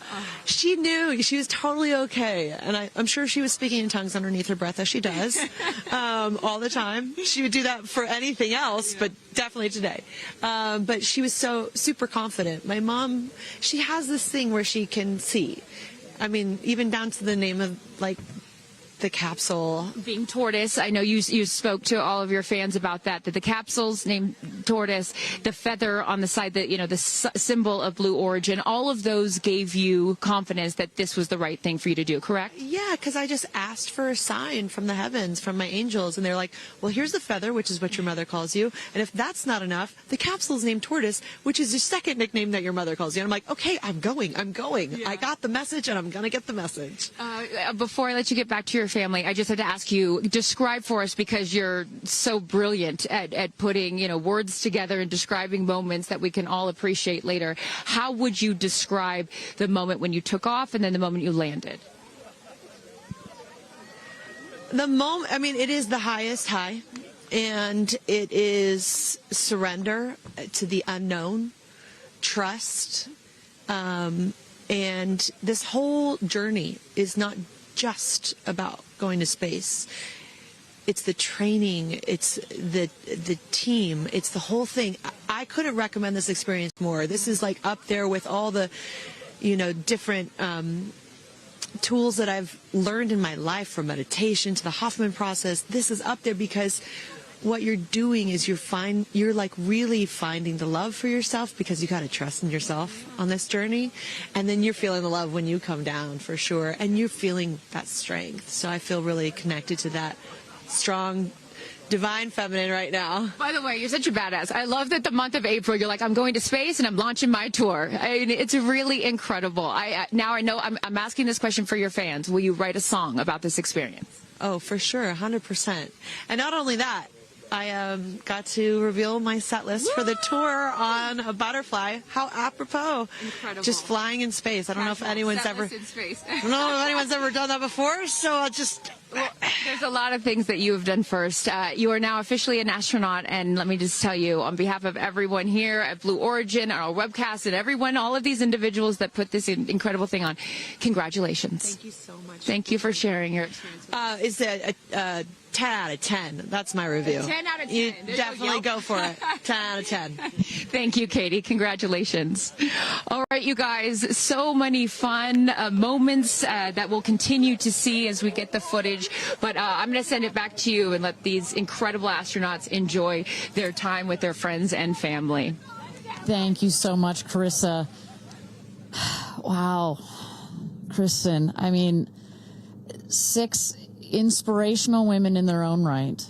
Q: She knew. She was totally okay, and I'm sure she was speaking in tongues underneath her breath, as she does all the time. She would do that for anything else, but definitely today. But she was so super confident. My mom, she has this thing where she can see. I mean, even down to the name of, like, the capsule
E: being tortoise. I know you spoke to all of your fans about that the capsule's named tortoise, the feather on the side, that, you know, the symbol of Blue Origin, all of those gave you confidence that this was the right thing for you to do, correct?
Q: Yeah, because I just asked for a sign from the heavens, from my angels, and they're like, well, here's the feather, which is what your mother calls you, and if that's not enough, the capsule's named Tortoise, which is the second nickname that your mother calls you. And I'm like, okay, I'm going. Yeah. I got the message, and I'm gonna get the message.
E: Before I let you get back to your family, I just had to ask you, describe for us, because you're so brilliant at putting, you know, words together and describing moments that we can all appreciate later. How would you describe the moment when you took off and then the moment you landed?
Q: The moment, I mean, it is the highest high, and it is surrender to the unknown, trust, and this whole journey is not just about going to space. It's the training, it's the team, it's the whole thing. I couldn't recommend this experience more. This is like up there with all the, you know, different tools that I've learned in my life, from meditation to the Hoffman process. This is up there because what you're doing is you're like really finding the love for yourself, because you got to trust in yourself on this journey, and then you're feeling the love when you come down, for sure, and you're feeling that strength. So I feel really connected to that strong divine feminine right now.
E: By the way, you're such a badass. I love that the month of April, you're like, I'm going to space and I'm launching my tour. I mean, it's really incredible. Now I know I'm asking this question for your fans. Will you write a song about this experience?
Q: Oh, for sure, 100%. And not only that, I got to reveal my set list for the tour on a butterfly. How apropos!
E: Incredible.
Q: Just flying in space. I don't know if anyone's ever.
E: In space.
Q: I don't know if anyone's ever done that before. So I'll just.
E: Well, there's a lot of things that you have done first. You are now officially an astronaut, and let me just tell you, on behalf of everyone here at Blue Origin, our webcast, and everyone, all of these individuals that put this incredible thing on, congratulations.
Q: Thank you so much.
E: Thank you for sharing your experience.
Q: Is it a 10 out of 10? That's my review.
E: 10 out of 10.
Q: You definitely go for it. 10 out of 10.
E: Thank you, Katy. Congratulations. All right, you guys, so many fun moments that we'll continue to see as we get the footage. But I'm going to send it back to you and let these incredible astronauts enjoy their time with their friends and family.
B: Thank you so much, Carissa. Wow. Kristen, I mean, 6 inspirational women in their own right.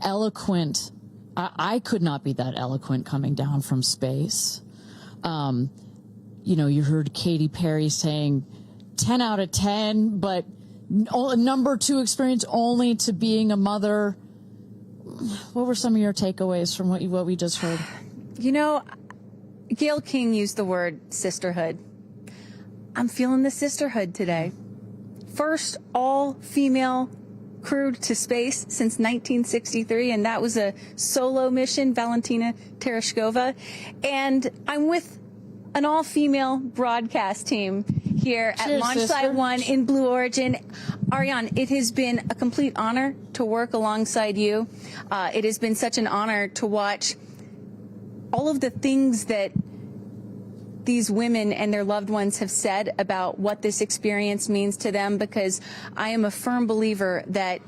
B: Eloquent. I could not be that eloquent coming down from space. You know, you heard Katy Perry saying 10 out of 10, but number 2 experience only to being a mother. What were some of your takeaways from what we just heard?
A: You know, Gayle King used the word sisterhood. I'm feeling the sisterhood today. First all-female crew to space since 1963, and that was a solo mission, Valentina Tereshkova. And I'm with an all-female broadcast team here at Launch Site 1 in Blue Origin. Ariane, it has been a complete honor to work alongside you. It has been such an honor to watch all of the things that these women and their loved ones have said about what this experience means to them, because I am a firm believer that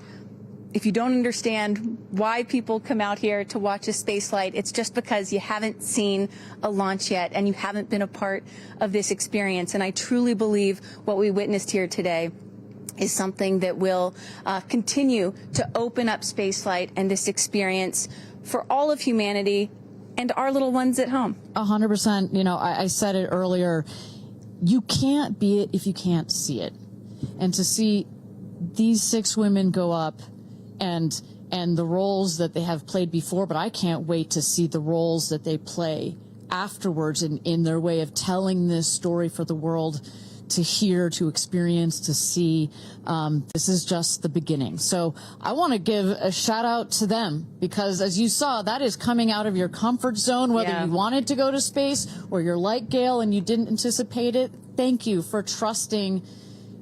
A: if you don't understand why people come out here to watch a space flight, it's just because you haven't seen a launch yet and you haven't been a part of this experience. And I truly believe what we witnessed here today is something that will continue to open up spaceflight and this experience for all of humanity and our little ones at home.
B: 100%. You know, I said it earlier. You can't be it if you can't see it. And to see these 6 women go up and the roles that they have played before, but I can't wait to see the roles that they play afterwards in their way of telling this story for the world to hear, to experience, to see. This is just the beginning. So I want to give a shout out to them, because as you saw, that is coming out of your comfort zone, whether you wanted to go to space or you're like Gayle and you didn't anticipate it. Thank you for trusting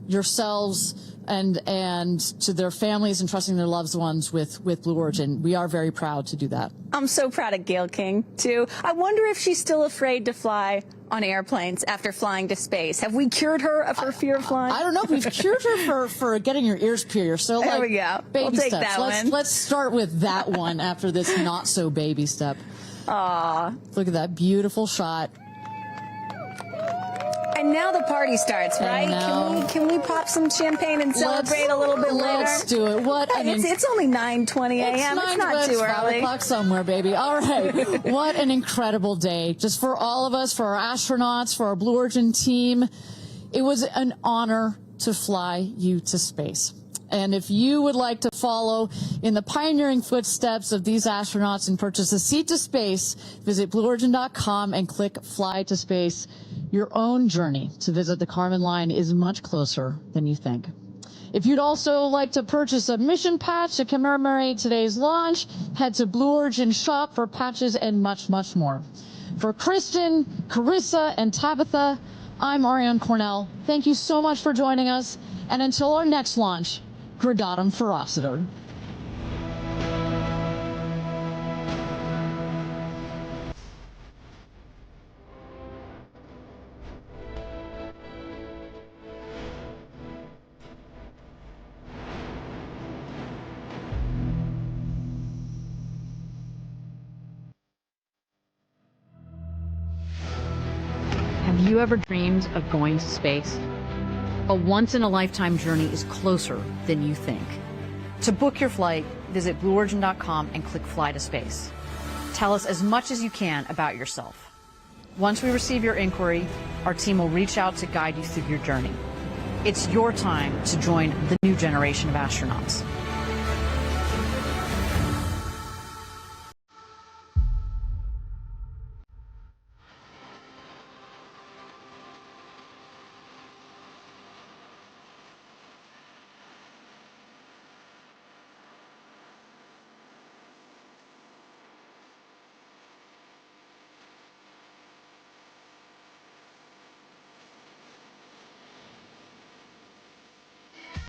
B: yourselves and to their families and trusting their loved ones with Blue Origin. We are very proud to do that.
A: I'm so proud of Gayle King, too. I wonder if she's still afraid to fly on airplanes after flying to space. Have we cured her of her fear of flying?
B: I don't know if we've cured her for getting your ears pierced. So,
A: there we go.
B: Baby
A: we'll take
B: steps.
A: that one.
B: Let's start with that one after this not so baby step.
A: Aw.
B: Look at that beautiful shot.
A: And now the party starts, right? Can we pop some champagne and celebrate a little bit later?
B: Let's do it.
A: It's only 9:20 a.m. It's not too early.
B: 5 o'clock somewhere, baby. All right. What an incredible day. Just for all of us, for our astronauts, for our Blue Origin team. It was an honor to fly you to space. And if you would like to follow in the pioneering footsteps of these astronauts and purchase a seat to space, visit BlueOrigin.com and click Fly to Space. Your own journey to visit the Kármán line is much closer than you think. If you'd also like to purchase a mission patch to commemorate today's launch, head to Blue Origin shop for patches and much, much more. For Kristen, Carissa, and Tabitha, I'm Ariane Cornell. Thank you so much for joining us. And until our next launch, Gradatum Ferocitor.
R: Have you ever dreamed of going to space? A once-in-a-lifetime journey is closer than you think. To book your flight, visit BlueOrigin.com and click Fly to Space. Tell us as much as you can about yourself. Once we receive your inquiry, our team will reach out to guide you through your journey. It's your time to join the new generation of astronauts.